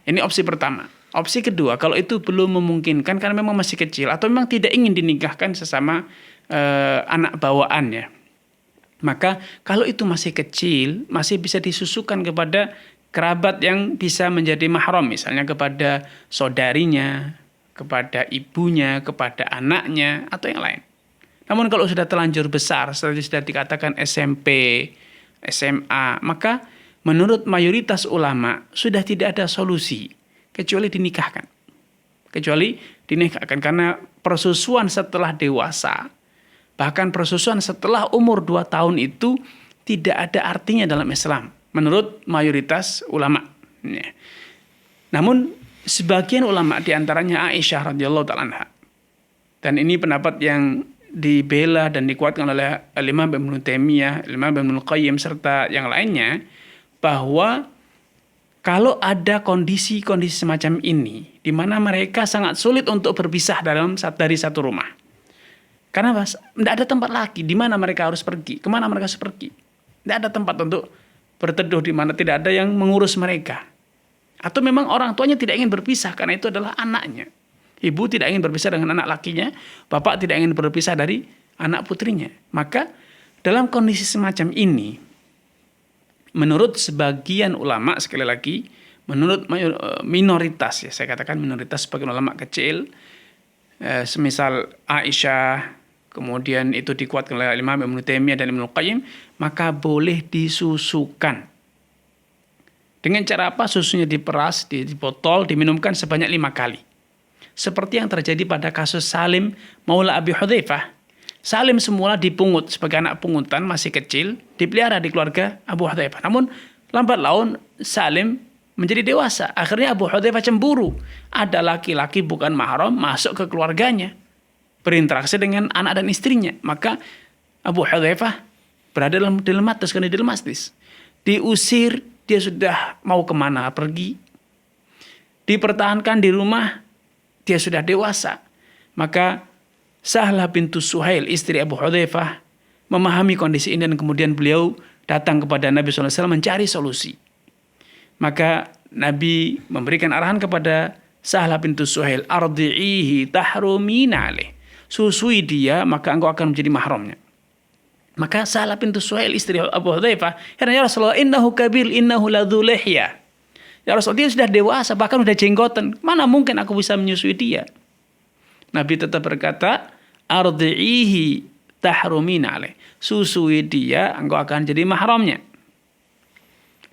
Speaker 5: Ini opsi pertama. Opsi kedua, kalau itu belum memungkinkan karena memang masih kecil atau memang tidak ingin dinikahkan sesama anak bawaan ya, maka kalau itu masih kecil, masih bisa disusukan kepada kerabat yang bisa menjadi mahram, misalnya kepada saudarinya, kepada ibunya, kepada anaknya, atau yang lain. Namun kalau sudah terlanjur besar, sudah dikatakan SMP, SMA, maka menurut mayoritas ulama sudah tidak ada solusi kecuali dinikahkan. Karena persusuan setelah dewasa, bahkan persusuan setelah umur 2 tahun itu tidak ada artinya dalam Islam menurut mayoritas ulama. Namun sebagian ulama diantaranya Aisyah radhiyallahu ta'ala anha, dan ini pendapat yang dibela dan dikuatkan oleh Imam Ibnu Taimiyah, Imam Ibnu Qayyim serta yang lainnya, bahwa kalau ada kondisi-kondisi semacam ini, di mana mereka sangat sulit untuk berpisah dari satu rumah. Karena tidak ada tempat lagi di mana mereka harus pergi, kemana mereka harus pergi. Tidak ada tempat untuk berteduh di mana tidak ada yang mengurus mereka. Atau memang orang tuanya tidak ingin berpisah karena itu adalah anaknya. Ibu tidak ingin berpisah dengan anak lakinya, bapak tidak ingin berpisah dari anak putrinya. Maka dalam kondisi semacam ini, menurut sebagian ulama, sekali lagi, menurut minoritas, ya saya katakan minoritas, sebagian ulama kecil, semisal Aisyah, kemudian itu dikuatkan oleh Imam Ibnu Taimiyah dan Ibnu Qayyim, maka boleh disusukan. Dengan cara apa? Susunya diperas, di botol, diminumkan sebanyak 5 kali. Seperti yang terjadi pada kasus Salim Maula Abi Hudzaifah. Salim semula dipungut sebagai anak pungutan, masih kecil, dipelihara di keluarga Abu Hudzaifah. Namun lambat laun Salim menjadi dewasa. Akhirnya Abu Hudzaifah cemburu. Ada laki-laki bukan mahram masuk ke keluarganya, berinteraksi dengan anak dan istrinya. Maka Abu Hudzaifah berada dalam dilematis, karena dilematis. Diusir, dia sudah mau kemana pergi. Dipertahankan di rumah, dia sudah dewasa. Maka Sahlah bintu Suhail, istri Abu Hudzaifah, memahami kondisi ini dan kemudian beliau datang kepada Nabi SAW mencari solusi. Maka Nabi memberikan arahan kepada Sahlah bintu Suhail, ardi'ihi tahrumina alaih. Susui dia, maka engkau akan menjadi mahramnya. Maka Sahlah bintu Suhail, istri Abu Hudzaifah, ya Rasulullah, innahu kabir, innahu ladzu lihya. Ya Rasulullah, dia sudah dewasa, bahkan sudah jenggotan. Mana mungkin aku bisa menyusui dia? Nabi tetap berkata, ardi'ihi tahrumina alaih. Susui dia, engkau akan jadi mahramnya.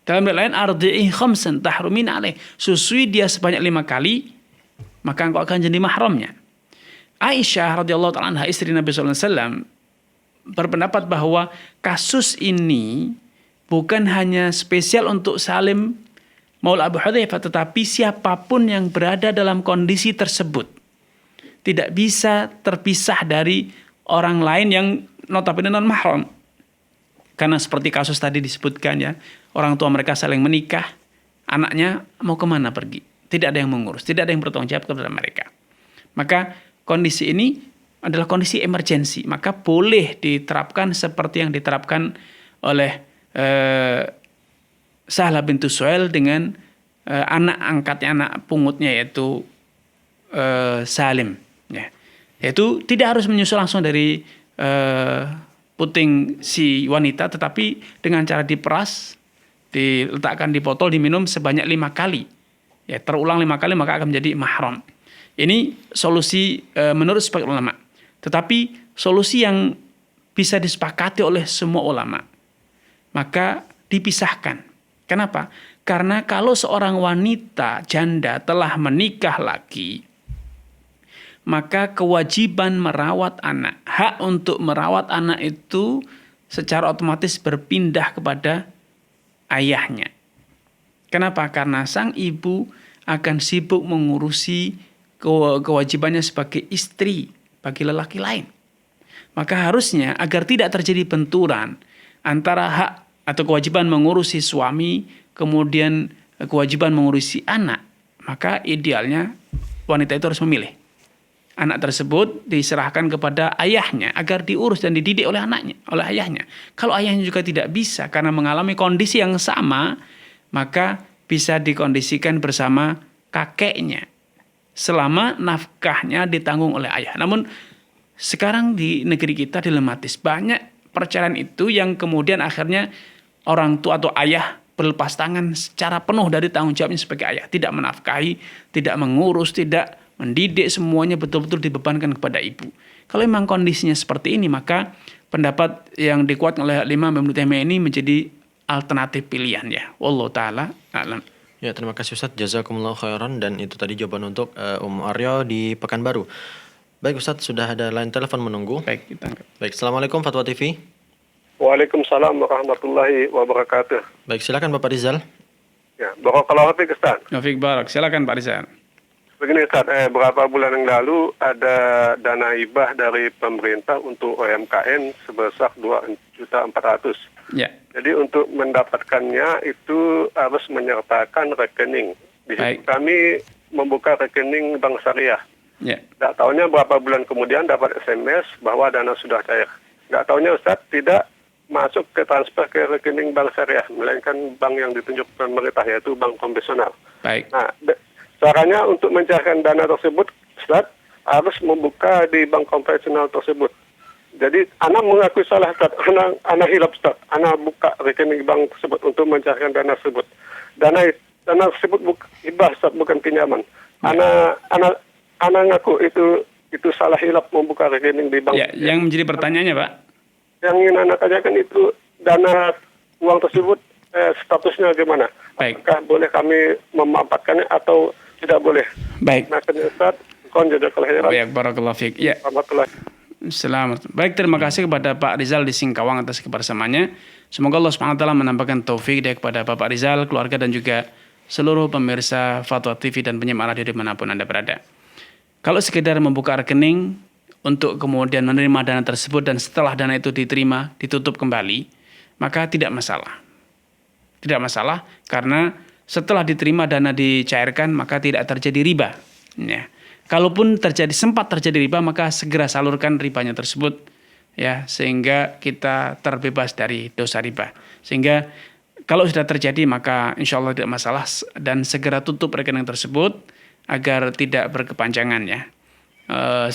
Speaker 5: Dalam lain, ardi'ihi khamsan tahrumina alaih. Susui dia sebanyak 5 kali, maka engkau akan jadi mahramnya. Aisyah radhiyallahu ta'ala anha, istri Nabi SAW, berpendapat bahwa kasus ini bukan hanya spesial untuk Salim Maula Abu Hudzaifah, tetapi siapapun yang berada dalam kondisi tersebut tidak bisa terpisah dari orang lain yang notabene non mahram. Karena seperti kasus tadi disebutkan ya, orang tua mereka saling menikah, anaknya mau kemana pergi? tidak ada yang mengurus, tidak ada yang bertanggung jawab kepada mereka. Maka kondisi ini adalah kondisi emergensi, maka boleh diterapkan seperti yang diterapkan oleh Sahlah bintu Suhail dengan anak angkatnya, anak pungutnya yaitu Salim, ya. Yaitu tidak harus menyusul langsung dari puting si wanita, tetapi dengan cara diperas, diletakkan di botol, diminum sebanyak 5 kali. Ya, terulang 5 kali maka akan menjadi mahram. Ini solusi menurut sebagian ulama. Tetapi solusi yang bisa disepakati oleh semua ulama, maka dipisahkan. Kenapa? Karena kalau seorang wanita janda telah menikah lagi, maka kewajiban merawat anak, hak untuk merawat anak itu secara otomatis berpindah kepada ayahnya. Kenapa? Karena sang ibu akan sibuk mengurusi kewajibannya sebagai istri bagi lelaki lain. Maka harusnya agar tidak terjadi benturan antara hak atau kewajiban mengurusi suami, kemudian kewajiban mengurusi anak, maka idealnya wanita itu harus memilih. Anak tersebut diserahkan kepada ayahnya agar diurus dan dididik oleh anaknya, oleh ayahnya. Kalau ayahnya juga tidak bisa karena mengalami kondisi yang sama, maka bisa dikondisikan bersama kakeknya selama nafkahnya ditanggung oleh ayah. Namun sekarang di negeri kita dilematis, banyak perceraian itu yang kemudian akhirnya orang tua atau ayah berlepas tangan secara penuh dari tanggung jawabnya sebagai ayah, tidak menafkahi, tidak mengurus, tidak mendidik, semuanya betul-betul dibebankan kepada ibu. Kalau memang kondisinya seperti ini, maka pendapat yang dikuatkan oleh Imam Ibnu Taimiyah ini menjadi alternatif pilihan, ya. Wallahu taala a'lam.
Speaker 4: Ya, terima kasih Ustaz, jazakumullah khairan. Dan itu tadi jawaban untuk Aryo di Pekanbaru. Baik Ustaz, sudah ada line telepon menunggu.
Speaker 5: Baik, kita angkat.
Speaker 4: Baik, Assalamualaikum Fatwa TV.
Speaker 9: Waalaikumsalam warahmatullahi wabarakatuh.
Speaker 4: Baik, silakan Bapak Rizal.
Speaker 9: Ya, barakallahu fiik Ustaz.
Speaker 5: Taufik Barak, silakan Pak Rizal.
Speaker 9: Begini Ustaz, beberapa bulan yang lalu ada dana hibah dari pemerintah untuk UMKM sebesar 2.400.000.
Speaker 5: Ya.
Speaker 9: Jadi untuk mendapatkannya itu harus menyertakan rekening. Di situ kami membuka rekening bank syariah.
Speaker 5: Ya.
Speaker 9: Nggak tahunya berapa bulan kemudian dapat SMS bahwa dana sudah cair. Nggak tahunya Ustaz tidak masuk ke transfer ke rekening bank syariah, melainkan bank yang ditunjuk pemerintah, yaitu bank konvensional.
Speaker 5: Baik.
Speaker 9: Nah, caranya untuk mencairkan dana tersebut, Ustaz, harus membuka di bank konvensional tersebut. Jadi, anak mengakui salah, Ustaz. Anak hilap, Ustaz. Anak buka rekening bank tersebut untuk mencairkan dana tersebut. Dana tersebut hibah, Ustaz, bukan pinjaman. Anak ngaku itu salah hilap membuka rekening di bank.
Speaker 5: Ya, yang menjadi pertanyaannya, Pak?
Speaker 9: Yang ingin anak tanyakan itu dana uang tersebut statusnya bagaimana?
Speaker 5: Baik.
Speaker 9: Apakah boleh kami memanfaatkannya atau tidak boleh?
Speaker 5: Baik.
Speaker 9: Nah, Ustaz, jazakallahu khairan.
Speaker 5: Baik, barakallahu fiik. Ya. Selamat. Baik, terima kasih kepada Pak Rizal di Singkawang atas kebersamaannya. Semoga Allah SWT menambahkan taufik dia kepada Bapak Rizal, keluarga dan juga seluruh pemirsa Fatwa TV dan penyimak radio dimanapun Anda berada. Kalau sekedar membuka rekening untuk kemudian menerima dana tersebut dan setelah dana itu diterima, ditutup kembali, maka tidak masalah. Tidak masalah karena setelah diterima dana dicairkan maka tidak terjadi riba. Ya. Kalaupun sempat terjadi riba, maka segera salurkan ribanya tersebut, ya, sehingga kita terbebas dari dosa riba. Sehingga kalau sudah terjadi maka insya Allah tidak masalah, dan segera tutup rekening tersebut agar tidak berkepanjangan, ya.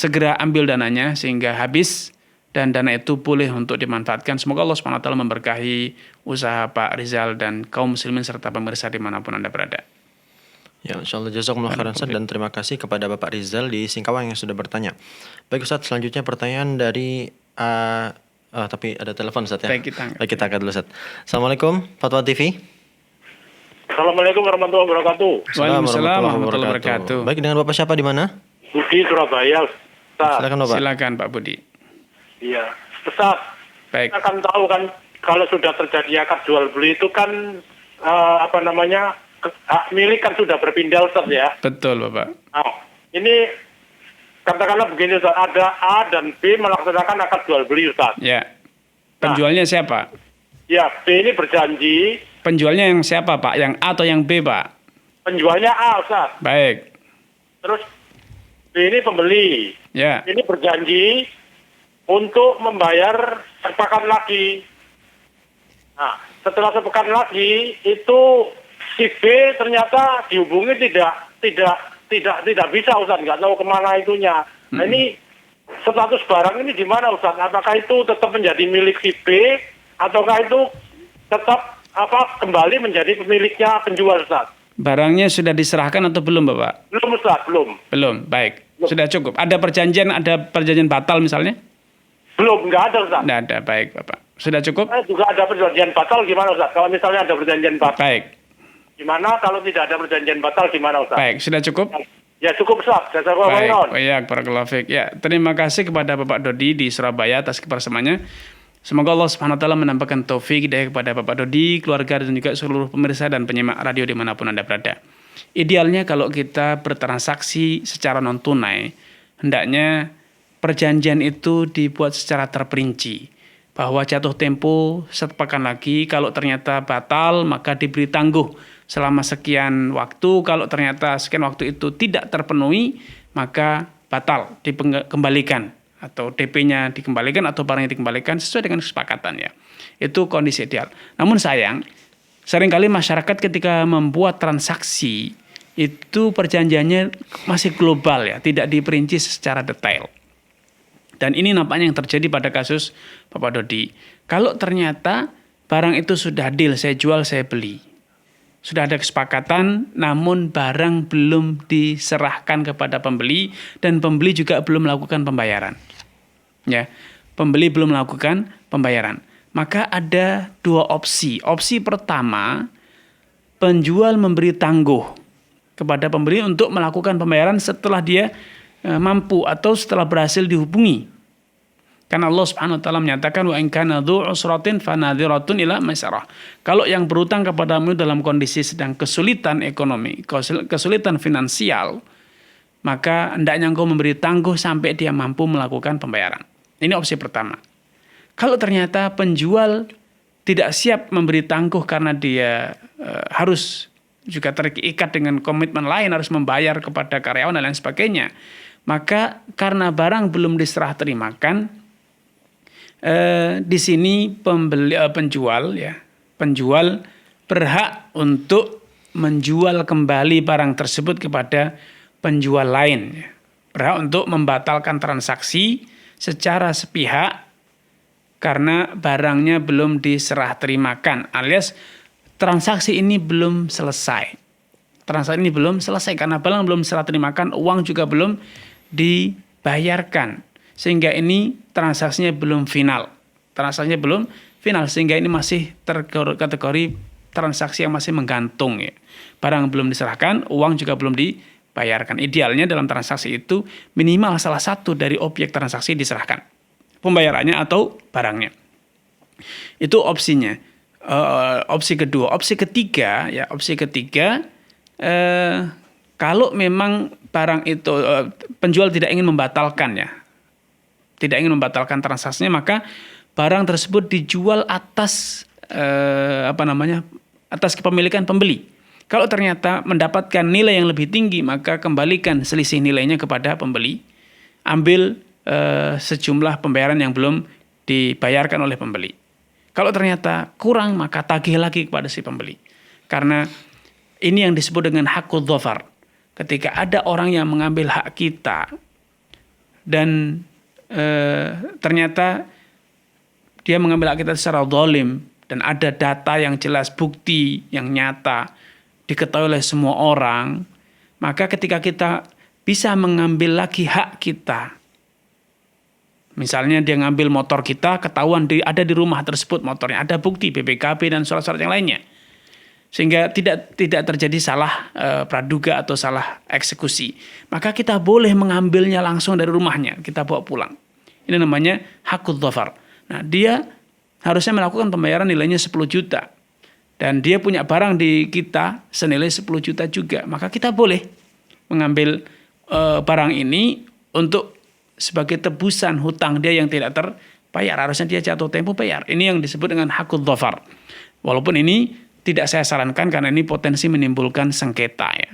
Speaker 5: Segera ambil dananya sehingga habis dan dana itu boleh untuk dimanfaatkan. Semoga Allah SWT memberkahi usaha Pak Rizal dan kaum muslimin serta pemirsa dimanapun Anda berada.
Speaker 4: Ya, insyaallah jazakumullah khairan Ustaz, dan terima kasih kepada Bapak Rizal di Singkawang yang sudah bertanya. Baik Ustaz, selanjutnya pertanyaan dari tapi ada telepon Ustaz, ya.
Speaker 5: Baik, kita
Speaker 4: angkat dulu Ustaz. Assalamualaikum Fatwa TV.
Speaker 10: Assalamualaikum warahmatullahi wabarakatuh.
Speaker 5: Waalaikumsalam warahmatullahi wabarakatuh.
Speaker 4: Baik, dengan Bapak siapa di mana?
Speaker 10: Budi, Surabaya. Ustaz.
Speaker 4: Silakan Bapak.
Speaker 5: Silakan Pak Budi.
Speaker 10: Iya, Ustaz.
Speaker 5: Baik.
Speaker 10: Kita kan tahu kan kalau sudah terjadi akad jual beli itu kan hak milik kan sudah berpindah, Ustaz, ya.
Speaker 5: Betul, Bapak.
Speaker 10: Nah, ini katakanlah begini, Ustaz, ada A dan B melaksanakan akad jual beli, Ustaz.
Speaker 5: Ya. Penjualnya siapa?
Speaker 10: Ya, B ini berjanji.
Speaker 5: Penjualnya yang siapa, Pak? Yang A atau yang B, Pak?
Speaker 10: penjualnya A, Ustaz.
Speaker 5: Baik.
Speaker 10: Terus B ini pembeli.
Speaker 5: Ya.
Speaker 10: Ini berjanji untuk membayar sepekan lagi. Nah, setelah sepekan lagi itu si B ternyata dihubungi tidak bisa, Ustaz, nggak tahu kemana itunya. Nah, ini status barang ini di mana, Ustaz? Apakah itu tetap menjadi milik si B ataukah itu tetap kembali menjadi pemiliknya penjual, Ustaz?
Speaker 5: Barangnya sudah diserahkan atau belum, Bapak?
Speaker 10: Belum, Ustaz, belum.
Speaker 5: Belum, baik. Sudah cukup. Ada perjanjian batal misalnya?
Speaker 10: Belum, nggak ada, Ustaz.
Speaker 5: Nggak ada, baik, Bapak. Sudah cukup?
Speaker 10: Juga ada perjanjian batal gimana, Ustaz? Kalau misalnya ada perjanjian batal.
Speaker 5: Baik.
Speaker 10: Gimana kalau tidak ada perjanjian batal gimana, Ustaz?
Speaker 5: Baik, sudah cukup?
Speaker 10: Ya cukup, Ustaz.
Speaker 5: Baik, barakallahu fiik. Ya, terima kasih kepada Bapak Dodi di Surabaya atas kebersamaannya. Semoga Allah Subhanahu wa taala menampakkan taufik hidayah kepada Bapak Dodi, keluarga dan juga seluruh pemirsa dan penyimak radio dimanapun Anda berada. Idealnya kalau kita bertransaksi secara non tunai, hendaknya perjanjian itu dibuat secara terperinci. Bahwa jatuh tempo sepekan lagi, kalau ternyata batal maka diberi tangguh selama sekian waktu. Kalau ternyata sekian waktu itu tidak terpenuhi, maka batal, dikembalikan. Atau DP-nya dikembalikan atau barangnya dikembalikan sesuai dengan kesepakatan ya. Itu kondisi ideal. Namun sayang, seringkali masyarakat ketika membuat transaksi itu perjanjiannya masih global ya, tidak diperinci secara detail. Dan ini nampaknya yang terjadi pada kasus Bapak Dodi. Kalau ternyata barang itu sudah deal, saya jual, saya beli. Sudah ada kesepakatan, namun barang belum diserahkan kepada pembeli dan pembeli juga belum melakukan pembayaran. Ya, pembeli belum melakukan pembayaran. Maka ada dua opsi. Opsi pertama, penjual memberi tangguh kepada pembeli untuk melakukan pembayaran setelah dia mampu atau setelah berhasil dihubungi. Karena Allah Subhanahu wa taala menyatakan wa in kana dzu usratin fanadhiratun ila maisarah. Kalau yang berutang kepadamu dalam kondisi sedang kesulitan ekonomi, kesulitan finansial, maka hendaknya engkau memberi tangguh sampai dia mampu melakukan pembayaran. Ini opsi pertama. Kalau ternyata penjual tidak siap memberi tangguh karena dia harus juga terikat dengan komitmen lain, harus membayar kepada karyawan dan lain sebagainya, maka karena barang belum diserah terimakan, di sini penjual berhak untuk menjual kembali barang tersebut kepada penjual lain, berhak untuk membatalkan transaksi secara sepihak karena barangnya belum diserah terimakan, alias transaksi ini belum selesai. Transaksi ini belum selesai karena barang belum diserah terimakan, uang juga belum dibayarkan. Sehingga ini transaksinya belum final. Transaksinya belum final sehingga ini masih terkategori transaksi yang masih menggantung ya. Barang belum diserahkan, uang juga belum dibayarkan. Idealnya dalam transaksi itu minimal salah satu dari objek transaksi diserahkan. Pembayarannya atau barangnya. Itu opsinya. Opsi kedua. Opsi ketiga, kalau memang barang itu penjual tidak ingin membatalkan ya. Tidak ingin membatalkan transaksinya, maka barang tersebut dijual atas atas kepemilikan pembeli. Kalau ternyata mendapatkan nilai yang lebih tinggi, maka kembalikan selisih nilainya kepada pembeli. Ambil sejumlah pembayaran yang belum dibayarkan oleh pembeli. Kalau ternyata kurang, maka tagih lagi kepada si pembeli. Karena ini yang disebut dengan hakul dhafar. Ketika ada orang yang mengambil hak kita dan ternyata dia mengambil hak kita secara zalim dan ada data yang jelas, bukti yang nyata diketahui oleh semua orang, maka ketika kita bisa mengambil lagi hak kita, misalnya dia ngambil motor kita, ketahuan ada di rumah tersebut motornya, ada bukti BPKB dan surat-surat yang lainnya, sehingga tidak terjadi salah praduga atau salah eksekusi, maka kita boleh mengambilnya langsung dari rumahnya, kita bawa pulang. Ini namanya hakul dhafar. Nah, dia harusnya melakukan pembayaran nilainya 10 juta. Dan dia punya barang di kita senilai 10 juta juga. Maka kita boleh mengambil barang ini untuk sebagai tebusan hutang dia yang tidak terbayar. Harusnya dia jatuh tempo bayar. Ini yang disebut dengan hakul dhafar. Walaupun ini tidak saya sarankan karena ini potensi menimbulkan sengketa ya.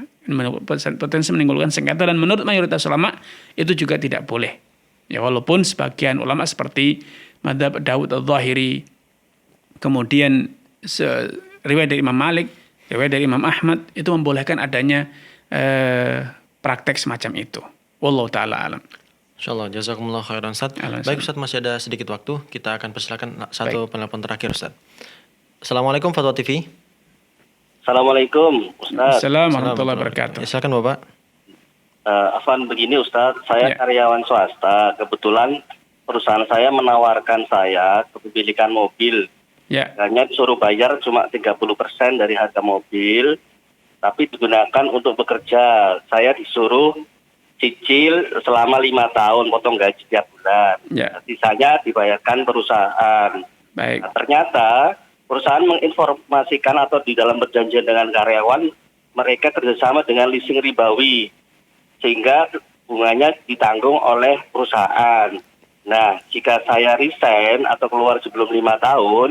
Speaker 5: Potensi menimbulkan sengketa dan menurut mayoritas ulama itu juga tidak boleh. Ya walaupun sebagian ulama seperti Madzhab Daud Al-Zahiri, kemudian riwayat dari Imam Malik, riwayat dari Imam Ahmad itu membolehkan adanya praktek semacam itu. Wallahu taala alam.
Speaker 4: Insyaallah, jazakumullah khairan Ustaz. Baik Ustaz, masih ada sedikit waktu, kita akan persilakan satu penelpon terakhir Ustaz. Assalamualaikum Fatwa TV.
Speaker 11: Assalamualaikum Ustaz.
Speaker 5: Assalamualaikum warahmatullahi wabarakatuh.
Speaker 4: Silakan Bapak.
Speaker 11: Afwan, begini Ustaz, saya karyawan swasta. Kebetulan perusahaan saya menawarkan saya kepemilikan mobil. Hanya disuruh bayar cuma 30% dari harga mobil, tapi digunakan untuk bekerja. Saya disuruh cicil selama 5 tahun, potong gaji tiap bulan. Sisanya dibayarkan perusahaan. Nah, ternyata perusahaan menginformasikan atau di dalam perjanjian dengan karyawan, mereka kerjasama dengan leasing ribawi, sehingga bunganya ditanggung oleh perusahaan. Nah, jika saya resign atau keluar sebelum 5 tahun,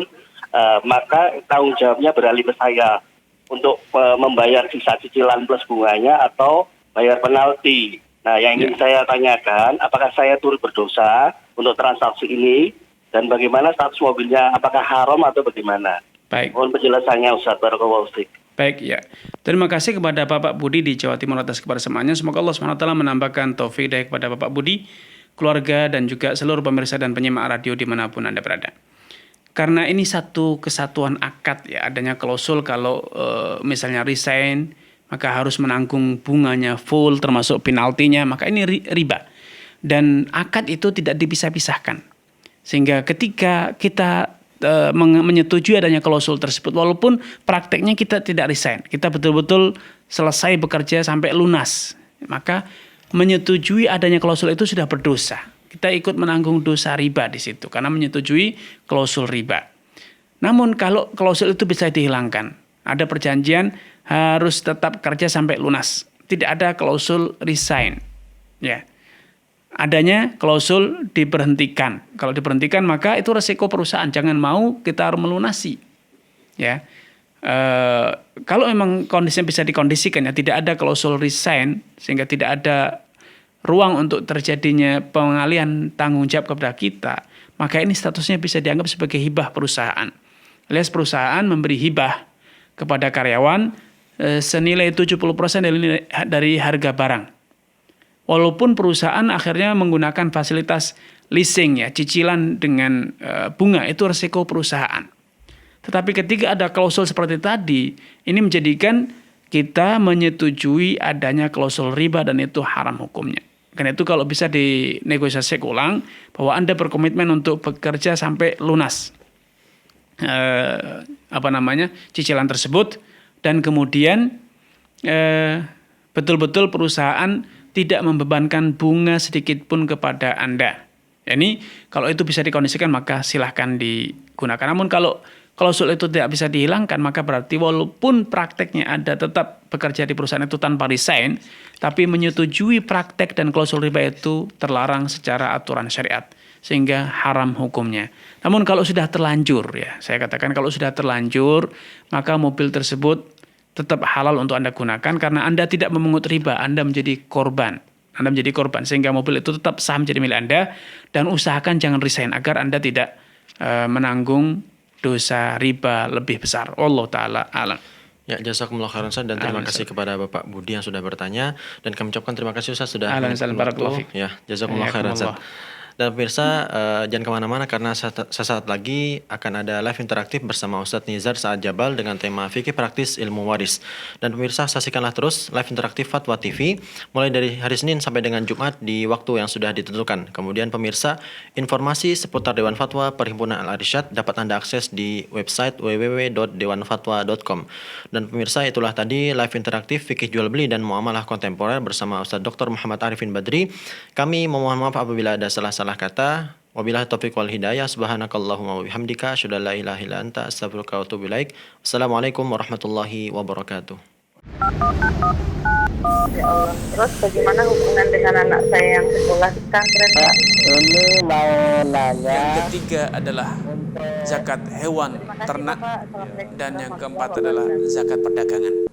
Speaker 11: maka tanggung jawabnya beralih ke saya untuk membayar sisa cicilan plus bunganya atau bayar penalti. Nah, yang ingin saya tanyakan, apakah saya turut berdosa untuk transaksi ini dan bagaimana status mobilnya, apakah haram atau bagaimana?
Speaker 5: Baik.
Speaker 11: Mohon penjelasannya Ustaz. Barakallahu fiik.
Speaker 5: Baik, ya. Terima kasih kepada Bapak Budi di Jawa Timur atas kebersamaannya. Semoga Allah SWT menambahkan taufik hidayah kepada Bapak Budi, keluarga, dan juga seluruh pemirsa dan penyimak radio dimanapun Anda berada. Karena ini satu kesatuan akad ya, adanya klausul kalau misalnya resign, maka harus menanggung bunganya full termasuk penaltinya, maka ini riba. Dan akad itu tidak dipisah-pisahkan. Sehingga ketika kita menyetujui adanya klausul tersebut, walaupun prakteknya kita tidak resign, kita betul-betul selesai bekerja sampai lunas, maka menyetujui adanya klausul itu sudah berdosa. Kita ikut menanggung dosa riba di situ karena menyetujui klausul riba. Namun kalau klausul itu bisa dihilangkan, ada perjanjian harus tetap kerja sampai lunas, tidak ada klausul resign, ya. Adanya klausul diberhentikan. Kalau diberhentikan maka itu resiko perusahaan. Jangan mau kita harus melunasi. Ya, kalau memang kondisinya bisa dikondisikan ya, tidak ada klausul resign sehingga tidak ada ruang untuk terjadinya pengalihan tanggung jawab kepada kita, maka ini statusnya bisa dianggap sebagai hibah perusahaan. Alias perusahaan memberi hibah kepada karyawan senilai 70% dari harga barang. Walaupun perusahaan akhirnya menggunakan fasilitas leasing ya, cicilan dengan bunga, itu resiko perusahaan. Tetapi ketika ada klausul seperti tadi, ini menjadikan kita menyetujui adanya klausul riba dan itu haram hukumnya. Karena itu kalau bisa dinegosiasi ulang bahwa Anda berkomitmen untuk bekerja sampai lunas cicilan tersebut, dan kemudian betul-betul perusahaan tidak membebankan bunga sedikit pun kepada Anda. Ini kalau itu bisa dikondisikan maka silahkan digunakan. Namun kalau klausul itu tidak bisa dihilangkan, maka berarti walaupun prakteknya ada, tetap bekerja di perusahaan itu tanpa resign, tapi menyetujui praktek dan klausul riba itu terlarang secara aturan syariat, sehingga haram hukumnya. Namun kalau sudah terlanjur ya, saya katakan kalau sudah terlanjur, maka mobil tersebut tetap halal untuk Anda gunakan karena Anda tidak memungut riba, Anda menjadi korban. Sehingga mobil itu tetap sah menjadi milik Anda, dan usahakan jangan resign agar Anda tidak menanggung dosa riba lebih besar. Allah taala alam.
Speaker 4: Ya, jazakumullah khairan Ustaz, dan terima kasih kepada Bapak Budi yang sudah bertanya, dan kami ucapkan terima kasih Ustaz sudah
Speaker 5: waktu.
Speaker 4: Ya, jazakumullah khairan Ustaz. Dan pemirsa, jangan kemana-mana karena sesaat lagi akan ada live interaktif bersama Ustadz Nizar Saad Jabal dengan tema Fikih Praktis Ilmu Waris. Dan pemirsa, saksikanlah terus live interaktif Fatwa TV mulai dari hari Senin sampai dengan Jumat di waktu yang sudah ditentukan. Kemudian pemirsa, informasi seputar Dewan Fatwa Perhimpunan Al-Irsyad dapat Anda akses di website www.dewanfatwa.com. Dan pemirsa, itulah tadi live interaktif Fikih Jual Beli dan Muamalah Kontemporer bersama Ustadz Dr. Muhammad Arifin Badri. Kami memohon maaf apabila ada salah kata. Wabillahi taufiq wal hidayah. Subhanakallahumma wa bihamdika asyhadu an la ilaha illa anta astaghfiruka wa atubu ilaik. Wassalamualaikum warahmatullahi wabarakatuh.
Speaker 12: Ya Allah. Terus bagaimana hubungan dengan anak saya yang sekolah di pesantren, Pak?
Speaker 2: Ini mau nanya.
Speaker 3: Yang ketiga adalah zakat hewan ternak. Dan yang keempat adalah zakat perdagangan.